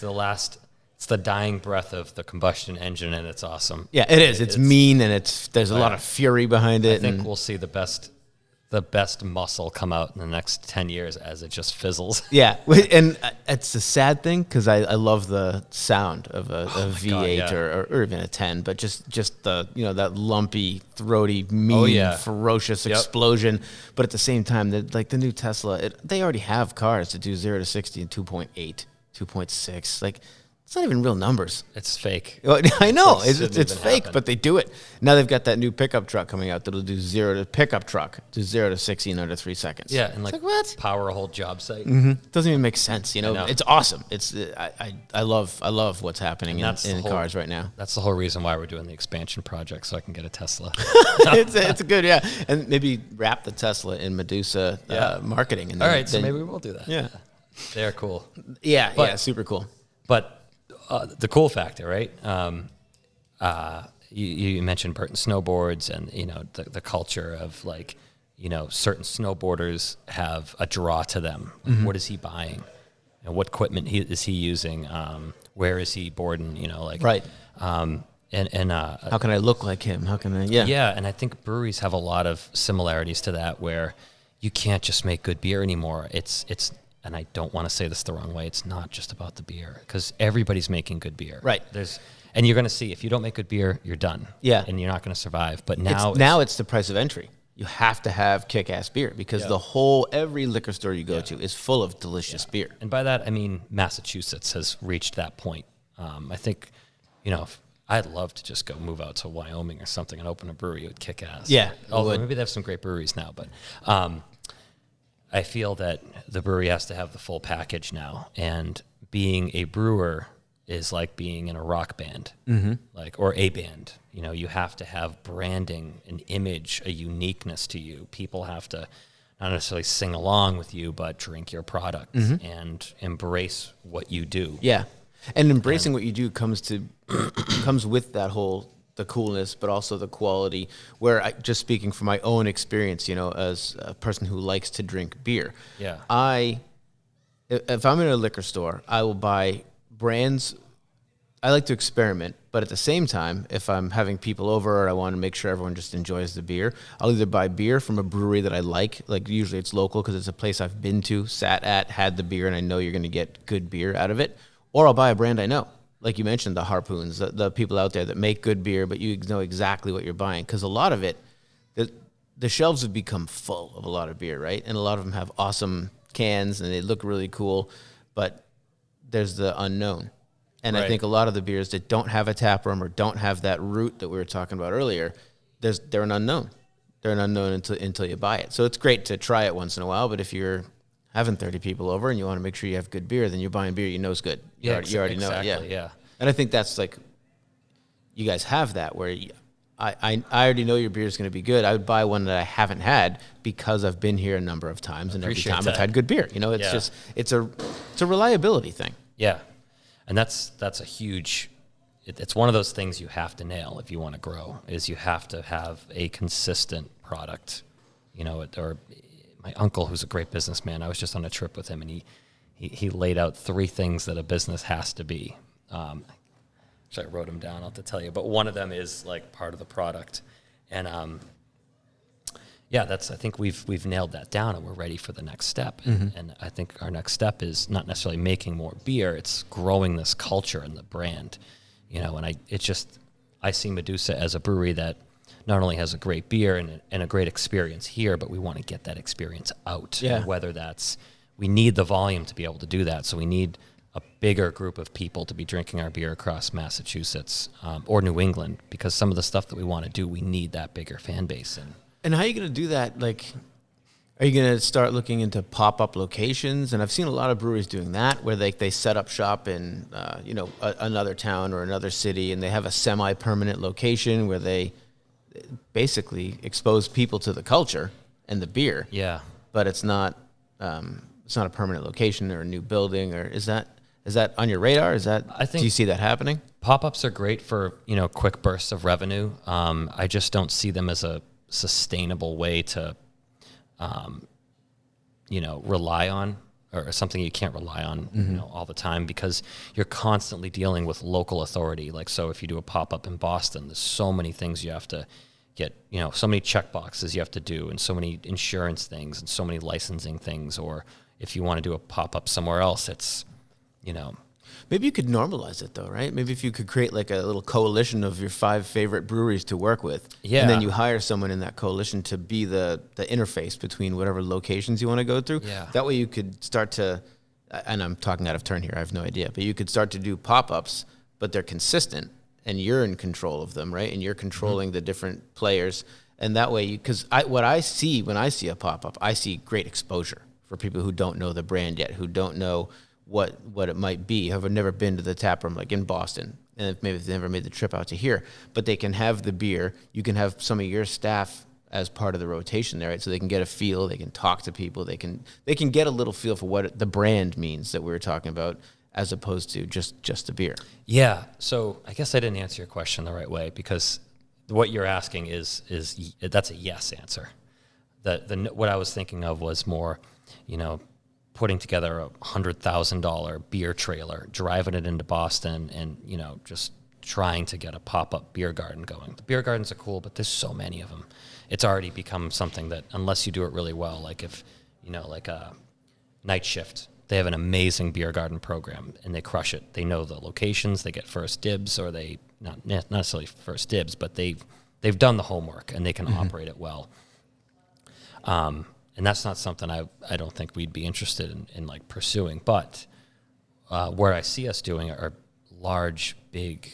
the dying breath of the combustion engine, and it's awesome. Yeah, it is. It's mean, and there's a lot of fury behind it. I think we'll see the the best muscle come out in the next 10 years as it just fizzles. Yeah, and it's a sad thing because I love the sound of a V8 God, yeah. or even a 10, but just the that lumpy, throaty, mean, ferocious explosion. But at the same time, like the new Tesla, they already have cars that do 0 to 60 in 2.8, 2.6. Like, it's not even real numbers. It's fake. I know. It's It's fake, but they do it. Now they've got that new pickup truck coming out that'll do 0 to 60 in under 3 seconds. Yeah, and like what? Power a whole job site. It doesn't even make sense. know. It's awesome. It's I love what's happening in cars right now. That's the whole reason why we're doing the expansion project, so I can get a Tesla. It's a good, and maybe wrap the Tesla in Medusa marketing. And all right, so maybe we'll do that. Yeah, they're cool. Yeah, super cool. But the cool factor, right? You mentioned Burton snowboards, and the culture of like, certain snowboarders have a draw to them. Mm-hmm. What is he buying? And what equipment is he using? Where is he boarding? Right. And how can I look like him? How can I? Yeah, and I think breweries have a lot of similarities to that, where you can't just make good beer anymore. It's and I don't want to say this the wrong way. It's not just about the beer, because everybody's making good beer. Right. And you're going to see, if you don't make good beer, you're done. Yeah. And you're not going to survive. But now it's the price of entry. You have to have kick-ass beer because every liquor store you go to is full of delicious beer. And by that, I mean Massachusetts has reached that point. I think, I'd love to just go move out to Wyoming or something and open a brewery with kick-ass. Yeah. Although maybe they have some great breweries now, but I feel that the brewery has to have the full package now, and being a brewer is like being in a rock band, or a band. You have to have branding, an image, a uniqueness to you. People have to not necessarily sing along with you, but drink your product and embrace what you do. Yeah, and embracing what you do comes with that whole the coolness, but also the quality. Where just speaking from my own experience, as a person who likes to drink beer, if I'm in a liquor store, I will buy brands. I like to experiment, but at the same time, if I'm having people over or I want to make sure everyone just enjoys the beer, I'll either buy beer from a brewery that I like usually it's local because it's a place I've been to, sat at, had the beer, and I know you're going to get good beer out of it, or I'll buy a brand I know. Like you mentioned, the Harpoons, the people out there that make good beer, but you know exactly what you're buying. Because a lot of it, the shelves have become full of a lot of beer, right? And a lot of them have awesome cans, and they look really cool, but there's the unknown. And I think a lot of the beers that don't have a tap room or don't have that root that we were talking about earlier, they're an unknown. They're an unknown until you buy it. So it's great to try it once in a while, but if you're having 30 people over and you want to make sure you have good beer, then you're buying beer you know is good. You already know it. Yeah. And I think that's like, you guys have that where I already know your beer is going to be good. I would buy one that I haven't had because I've been here a number of times, and every time I've had good beer. It's a reliability thing. Yeah. And that's a huge, it's one of those things you have to nail if you want to grow, is you have to have a consistent product, or my uncle, who's a great businessman, I was just on a trip with him, and he laid out 3 things that a business has to be. Actually, I wrote them down, I'll have to tell you, but one of them is like part of the product. And I think we've nailed that down, and we're ready for the next step. And I think our next step is not necessarily making more beer, it's growing this culture and the brand. And I see Medusa as a brewery that not only has a great beer and a great experience here, but we want to get that experience out. Yeah. And whether we need the volume to be able to do that. So we need a bigger group of people to be drinking our beer across Massachusetts or New England, because some of the stuff that we want to do, we need that bigger fan base. And how are you going to do that? Like, are you going to start looking into pop-up locations? And I've seen a lot of breweries doing that, where they set up shop in another town or another city, and they have a semi-permanent location where they basically expose people to the culture and the beer. Yeah. But it's not a permanent location or a new building, or is that on your radar? Do you see that happening? Pop-ups are great for, quick bursts of revenue. I just don't see them as a sustainable way to rely on, or something you can't rely on all the time, because you're constantly dealing with local authority. Like, so if you do a pop-up in Boston, there's so many things you have to get, so many check boxes you have to do and so many insurance things and so many licensing things. Or if you want to do a pop-up somewhere else, it's, Maybe you could normalize it though, right? Maybe if you could create like a little coalition of your 5 favorite breweries to work with. Yeah. And then you hire someone in that coalition to be the interface between whatever locations you want to go through. Yeah. That way you could start to, and I'm talking out of turn here, I have no idea, but you could start to do pop-ups, but they're consistent and you're in control of them, right? And you're controlling the different players. And that way, because what I see when I see a pop-up, I see great exposure for people who don't know the brand yet, who don't know what it might be, have never been to the tap room like in Boston, and maybe they've never made the trip out to here, but they can have the beer. You can have some of your staff as part of the rotation there, right? So they can get a feel, they can talk to people, they can get a little feel for what the brand means that we were talking about, as opposed to just the beer. Yeah. So I guess I didn't answer your question the right way, because what you're asking is that's a yes answer. What I was thinking of was more, putting together a $100,000 beer trailer, driving it into Boston, and just trying to get a pop-up beer garden going. The beer gardens are cool, but there's so many of them. It's already become something that, unless you do it really well, like if like a Night Shift, they have an amazing beer garden program and they crush it. They know the locations, they get first dibs, or they not necessarily first dibs, but they've done the homework and they can operate it well. And that's not something I don't think we'd be interested in like pursuing. But where I see us doing are large, big,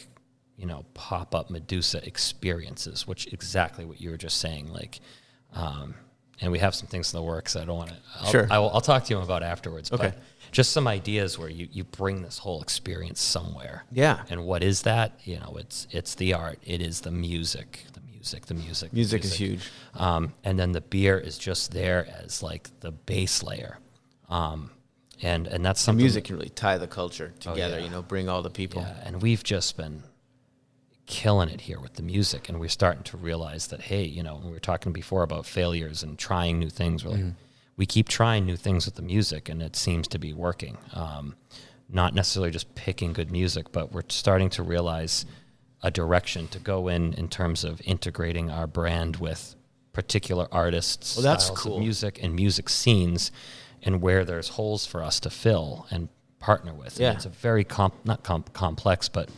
pop-up Medusa experiences, which exactly what you were just saying. Like, and we have some things in the works. I don't want to. Sure. I'll talk to you about afterwards. Okay. But just some ideas where you bring this whole experience somewhere. Yeah. And what is that? It's the art. It is the music. Music is huge. And then the beer is just there as like the base layer. And that's The something. music can really tie the culture together, yeah. Bring all the people. Yeah, and we've just been killing it here with the music, and we're starting to realize that, hey, when we were talking before about failures and trying new things, we're like, we keep trying new things with the music, and it seems to be working. Not necessarily just picking good music, but we're starting to realize a direction to go in terms of integrating our brand with particular artists, well, that's styles cool. of music and music scenes, and where there's holes for us to fill and partner with. Yeah. And it's a very complex, but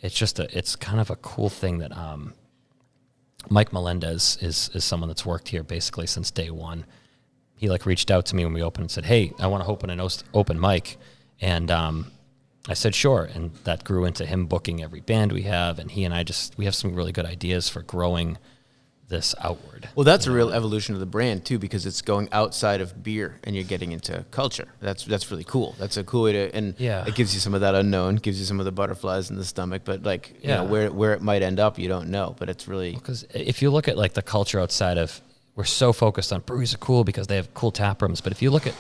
it's kind of a cool thing that Mike Melendez is someone that's worked here basically since day one. He reached out to me when we opened and said, hey, I want to open an open mic. And I said, sure. And that grew into him booking every band we have. And he and I we have some really good ideas for growing this outward. Well, that's a real evolution of the brand too, because it's going outside of beer and you're getting into culture. That's really cool. That's a cool way to, and it gives you some of that unknown, gives you some of the butterflies in the stomach, but where it might end up, you don't know, but it's really. Because if you look at the culture outside of, we're so focused on breweries are cool because they have cool tap rooms. But if you look at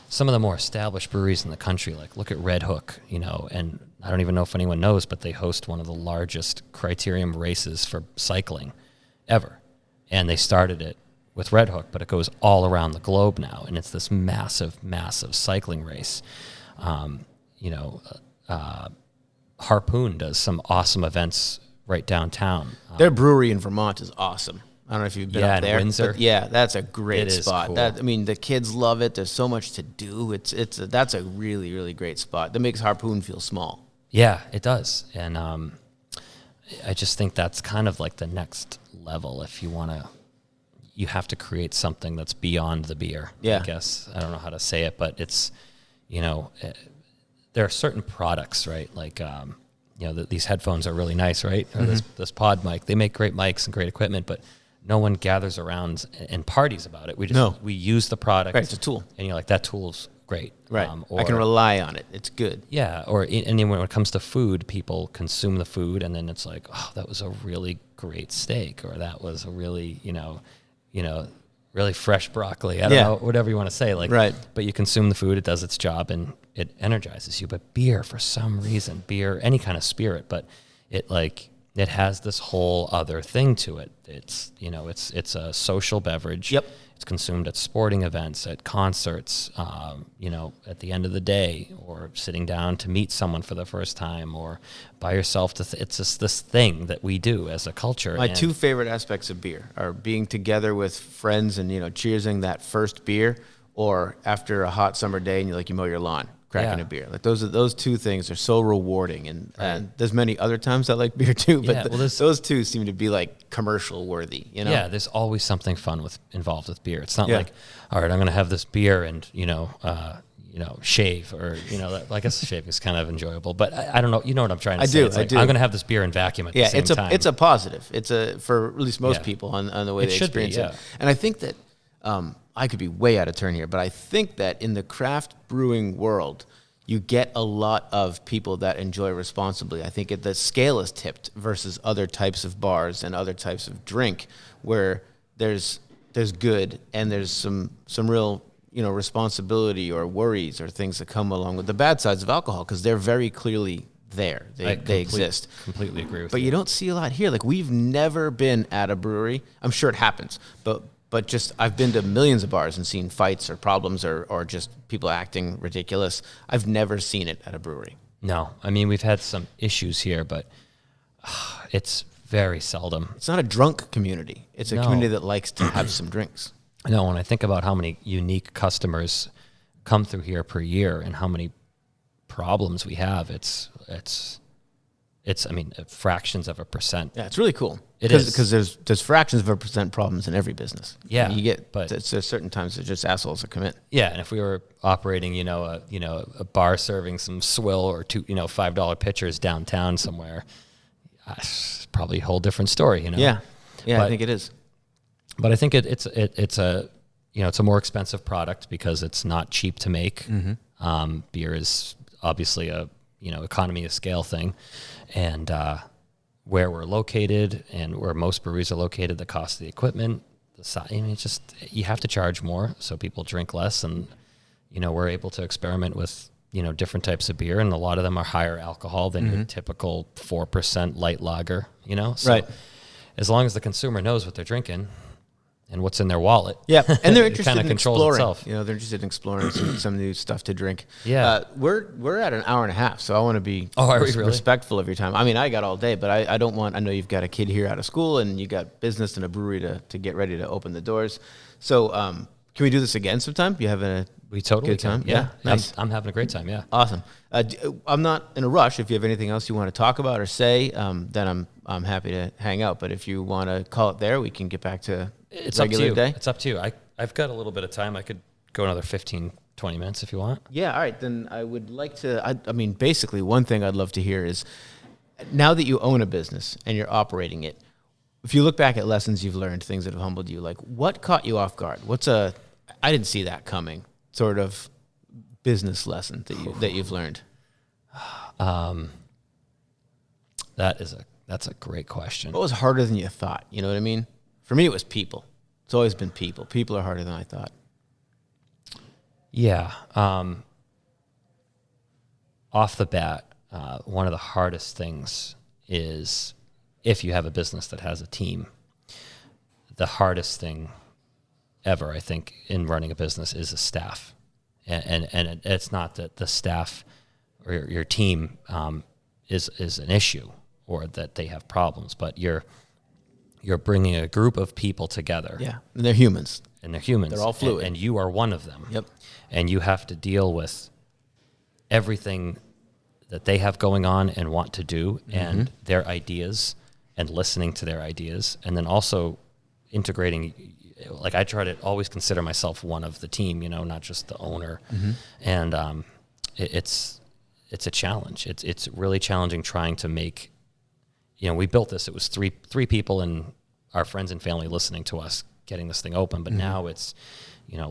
some of the more established breweries in the country, look at Red Hook, and I don't even know if anyone knows, but they host one of the largest criterium races for cycling ever. And they started it with Red Hook, but it goes all around the globe now, and it's this massive, massive cycling race. Harpoon does some awesome events right downtown. Their brewery in Vermont is awesome. I don't know if you've been up there. Windsor. But that's a great spot. Cool. The kids love it. There's so much to do. That's a really, really great spot. That makes Harpoon feel small. Yeah, it does. And I just think that's kind of like the next level. If you want to, you have to create something that's beyond the beer. Yeah. I guess I don't know how to say it, but it's, there are certain products, right? These headphones are really nice, right? Or this pod mic, they make great mics and great equipment, but no one gathers around and parties about it. We use the product. Right, it's a tool. And you're like, that tool's great. Right. I can rely on it. It's good. Yeah. And then when it comes to food, people consume the food, and then it's like, oh, that was a really great steak, or that was a really, really fresh broccoli. I don't know, whatever you want to say. Right. But you consume the food, it does its job, and it energizes you. But beer, for some reason, any kind of spirit, but it it has this whole other thing to it. It's, you know, it's a social beverage. Yep. It's consumed at sporting events, at concerts, you know, at the end of the day, or sitting down to meet someone for the first time, or by yourself. It's just this thing that we do as a culture. My two favorite aspects of beer are being together with friends and, you know, cheersing that first beer, or after a hot summer day and you mow your lawn, cracking a beer. Like those two things are so rewarding. And there's many other times I like beer too, but those two seem to be like commercial worthy, you know? Yeah, there's always something fun involved with beer. It's not like, all right, I'm going to have this beer and, shave, or, you know, I guess shaving is kind of enjoyable, but I don't know. You know what I'm trying to say? I do. I'm going to have this beer and vacuum at the same time. It's a positive. It's for at least most people on the way they experience it. And I think that, I could be way out of turn here, but I think that in the craft brewing world, you get a lot of people that enjoy responsibly. I think the scale is tipped versus other types of bars and other types of drink, where there's good and there's some real, you know, responsibility or worries or things that come along with the bad sides of alcohol, because they're very clearly there. They exist. Completely agree with you. But you don't see a lot here. Like, we've never been at a brewery. I'm sure it happens, but just I've been to millions of bars and seen fights or problems or just people acting ridiculous. I've never seen it at a brewery. No, I mean, we've had some issues here, but it's very seldom. It's not a drunk community. It's a community that likes to have some drinks. No, when I think about how many unique customers come through here per year and how many problems we have, it's I mean, fractions of a percent. Yeah, it's really cool. It is, because there's fractions of a percent problems in every business. Yeah, you get, but there's certain times there's just assholes that commit. Yeah, and if we were operating, a bar serving some swill or $5 pitchers downtown somewhere, it's probably a whole different story. You know. Yeah, I think it is. But I think it's a more expensive product because it's not cheap to make. Mm-hmm. Beer is obviously a economy of scale thing, and where we're located and where most breweries are located, the cost of the equipment, the size, it's just, you have to charge more so people drink less, and we're able to experiment with different types of beer, and a lot of them are higher alcohol than your typical 4% light lager. So right. As long as the consumer knows what they're drinking and what's in their wallet. Yeah, and they're interested in exploring. Itself. They're interested in exploring some new stuff to drink. Yeah. We're at an hour and a half, so I want to be really? respectful of your time. I mean, I got all day, but I don't want, I know you've got a kid here out of school, and you got business and a brewery to get ready to open the doors. So can we do this again sometime? You having a good time? Yeah. Nice. I'm having a great time, yeah. Awesome. I'm not in a rush. If you have anything else you want to talk about or say, then I'm happy to hang out. But if you want to call it there, we can get back to it's regular up to you. day. It's up to you. I've got a little bit of time. I could go another 15, 20 minutes if you want. Yeah, all right. Then I would like to, I mean, basically one thing I'd love to hear is, now that you own a business and you're operating it, if you look back at lessons you've learned, things that have humbled you, like what caught you off guard? I didn't see that coming sort of business lesson that you've learned? That's a great question. What was harder than you thought? You know what I mean? For me, it was people. It's always been people. People are harder than I thought. Yeah. Off the bat, one of the hardest things is if you have a business that has a team, the hardest thing ever, I think, in running a business is the staff. And it's not that the staff or your team is an issue or that they have problems, but you're bringing a group of people together. Yeah, and they're humans. They're all fluid. And you are one of them. Yep. And you have to deal with everything that they have going on and want to do, and their ideas, and listening to their ideas, and then also integrating. Like, I try to always consider myself one of the team, not just the owner. And it's a challenge. It's really challenging trying to make, we built this. It was three people and our friends and family listening to us getting this thing open. But now it's,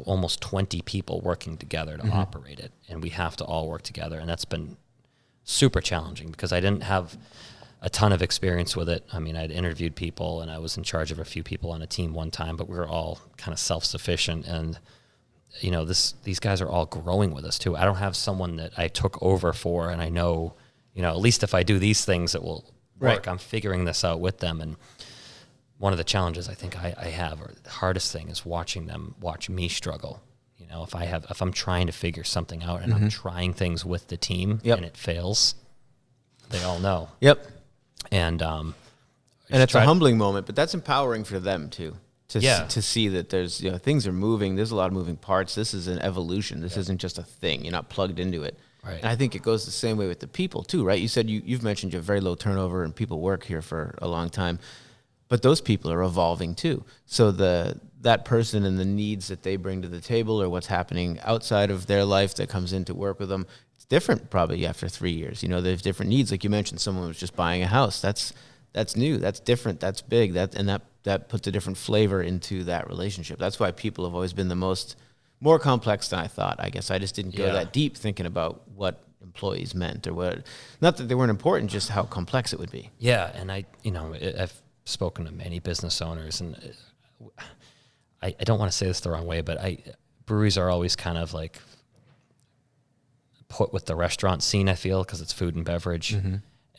almost 20 people working together to operate it. And we have to all work together. And that's been super challenging because I didn't have a ton of experience with it. I mean, I'd interviewed people and I was in charge of a few people on a team one time, but we were all kind of self-sufficient. And, these guys are all growing with us too. I don't have someone that I took over for, and I know, at least if I do these things, it will work. Right. I'm figuring this out with them. And one of the challenges I think I have, or the hardest thing, is watching them watch me struggle. You know, if I'm trying to figure something out and I'm trying things with the team and it fails, they all know. Yep. And it's a humbling moment, but that's empowering for them too. To see that there's, you know, things are moving. There's a lot of moving parts. This is an evolution. This isn't just a thing. You're not plugged into it. Right. And I think it goes the same way with the people too, right? You said you've mentioned you have very low turnover and people work here for a long time, but those people are evolving too. So that person and the needs that they bring to the table, or what's happening outside of their life that comes in to work with them, it's different probably after 3 years. You know, there's different needs. Like you mentioned, someone was just buying a house. That's new. That's different. That's big. That puts a different flavor into that relationship. That's why people have always been more complex than I thought. I guess I just didn't go that deep thinking about what employees meant, or what, not that they weren't important, just how complex it would be. Yeah. And I've spoken to many business owners, and I don't want to say this the wrong way, but breweries are always kind of like put with the restaurant scene, I feel, because it's food and beverage.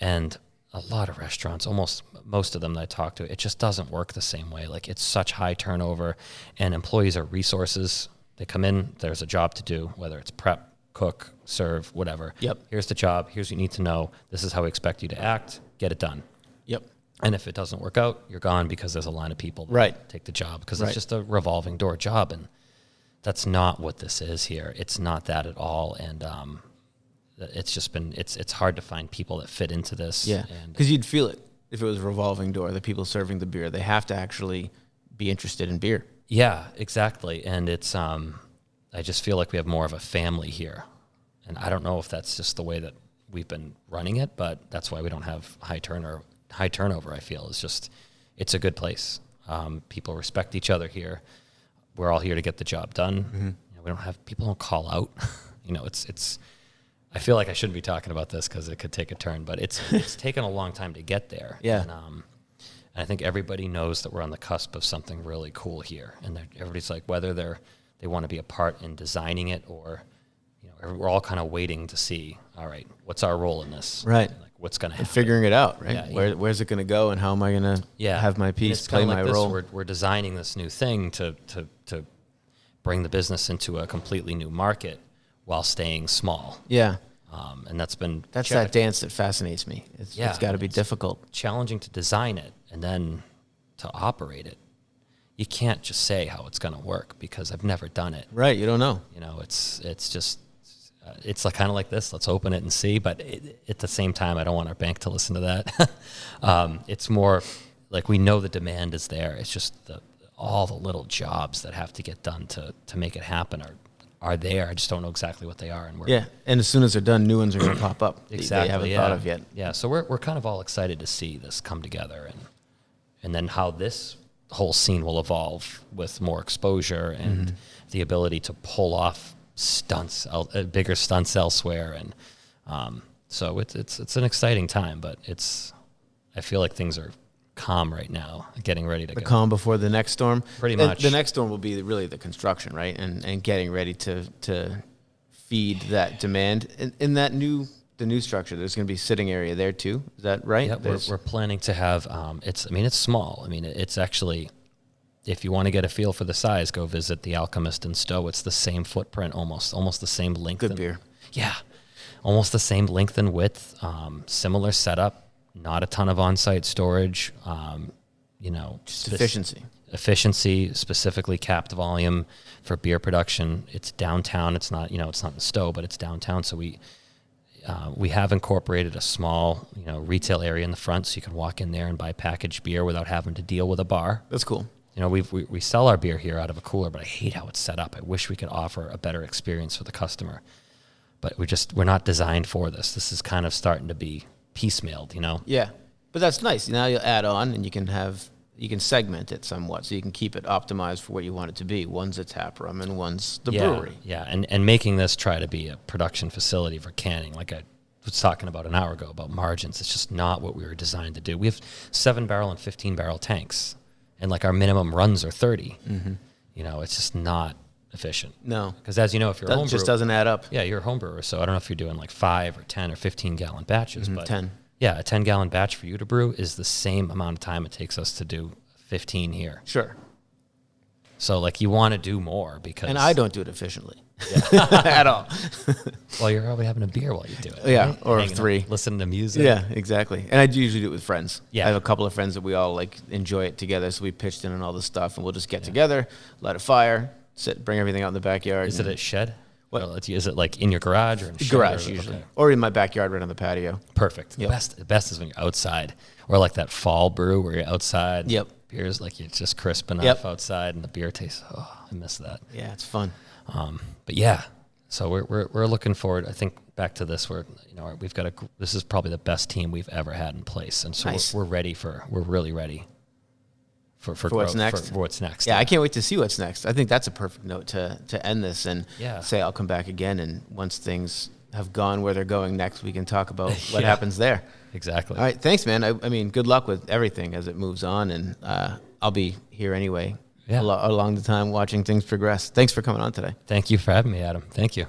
And a lot of restaurants, almost most of them that I talk to, it just doesn't work the same way. Like, it's such high turnover, and employees are resources. They come in, there's a job to do, whether it's prep, cook, serve, whatever. Yep. Here's the job. Here's what you need to know. This is how we expect you to act. Get it done. Yep. And if it doesn't work out, you're gone, because there's a line of people that take the job, because it's just a revolving door job. And that's not what this is here. It's not that at all. And it's just been, it's hard to find people that fit into this. Yeah, because you'd feel it if it was a revolving door. The people serving the beer, they have to actually be interested in beer. Yeah, exactly. And it's, I just feel like we have more of a family here. And I don't know if that's just the way that we've been running it, but that's why we don't have high turnover, I feel. It's a good place. People respect each other here. We're all here to get the job done. You know, people don't call out. You know, it's, I feel like I shouldn't be talking about this because it could take a turn, but it's taken a long time to get there. Yeah. And I think everybody knows that we're on the cusp of something really cool here. And everybody's like, whether they want to be a part in designing it, or, you know, we're all kind of waiting to see, all right, what's our role in this? Right. Like, what's going to happen? Figuring it out, right? Yeah, Where's it going to go, and how am I going to have my piece, play my role? We're designing this new thing to bring the business into a completely new market while staying small. Yeah. And that's that dance that fascinates me. It's got to be difficult. Challenging to design it and then to operate it. You can't just say how it's going to work, because I've never done it. Right, you don't know. You know, it's just it's like kind of like this. Let's open it and see. But at the same time, I don't want our bank to listen to that. It's more like we know the demand is there. It's just all the little jobs that have to get done to make it happen are there. I just don't know exactly what they are. And as soon as they're done, new ones are going to pop up. Exactly. They haven't thought of yet. Yeah, so we're kind of all excited to see this come together, and then how this whole scene will evolve with more exposure and the ability to pull off bigger stunts elsewhere, and so it's an exciting time. But I feel like things are calm right now, getting ready to go. Calm before the next storm. Pretty much. The next storm will be really the construction, right? And getting ready to feed that demand. In the new structure, there's going to be sitting area there too. Is that right? Yeah, we're planning to have. It's small. I mean, it's actually, if you want to get a feel for the size, go visit the Alchemist in Stowe. It's the same footprint, almost the same length. Good beer. Yeah, almost the same length and width. Similar setup. Not a ton of on-site storage. Just efficiency, specifically capped volume for beer production. It's downtown. It's not in Stowe, but it's downtown. So we have incorporated a small, retail area in the front, so you can walk in there and buy packaged beer without having to deal with a bar. That's cool. We sell our beer here out of a cooler, but I hate how it's set up. I wish we could offer a better experience for the customer, but we're not designed for this. This is kind of starting to be piecemealed, Yeah, but that's nice. Now you'll add on, and you can segment it somewhat, so you can keep it optimized for what you want it to be. One's a tap room, and one's the brewery. Yeah, and making this try to be a production facility for canning, like I was talking about an hour ago about margins. It's just not what we were designed to do. We have 7-barrel and 15-barrel tanks, and like our minimum runs are 30. It's just not efficient. No, because as you know, if you're just doesn't add up. Yeah, you're a home brewer, so I don't know if you're doing like 5 or 10 or 15 gallon batches, but 10. Yeah, a 10-gallon batch for you to brew is the same amount of time it takes us to do 15 here. Sure. So, like, you want to do more because... And I don't do it efficiently at all. Well, you're probably having a beer while you do it. Yeah, right? or Hanging 3. out, listening to music. Yeah, exactly. And I do usually do it with friends. Yeah. I have a couple of friends that we all like enjoy it together, so we pitched in on all this stuff, and we'll just get together, light a fire, bring everything out in the backyard. Is it a shed? What? Or is it like in your garage or in a shed? Garage or, usually, okay. or in my backyard right on the patio. Perfect. Yep. The best is when you're outside, or like that fall brew where you're outside. Yep. Beer's like it's just crisp enough outside, and the beer tastes. Oh, I miss that. Yeah, it's fun. But yeah, so we're looking forward. I think back to this, where we've got this is probably the best team we've ever had in place, and so Nice. we're really ready for what's growth, next. for what's next. Yeah, I can't wait to see what's next. I think that's a perfect note to end this and Yeah. say I'll come back again, and once things have gone where they're going next, we can talk about what Yeah. happens there. Exactly. All right, thanks, man. I mean, good luck with everything as it moves on, and I'll be here anyway Yeah. along the time watching things progress. Thanks for coming on today. Thank you for having me, Adam. Thank you.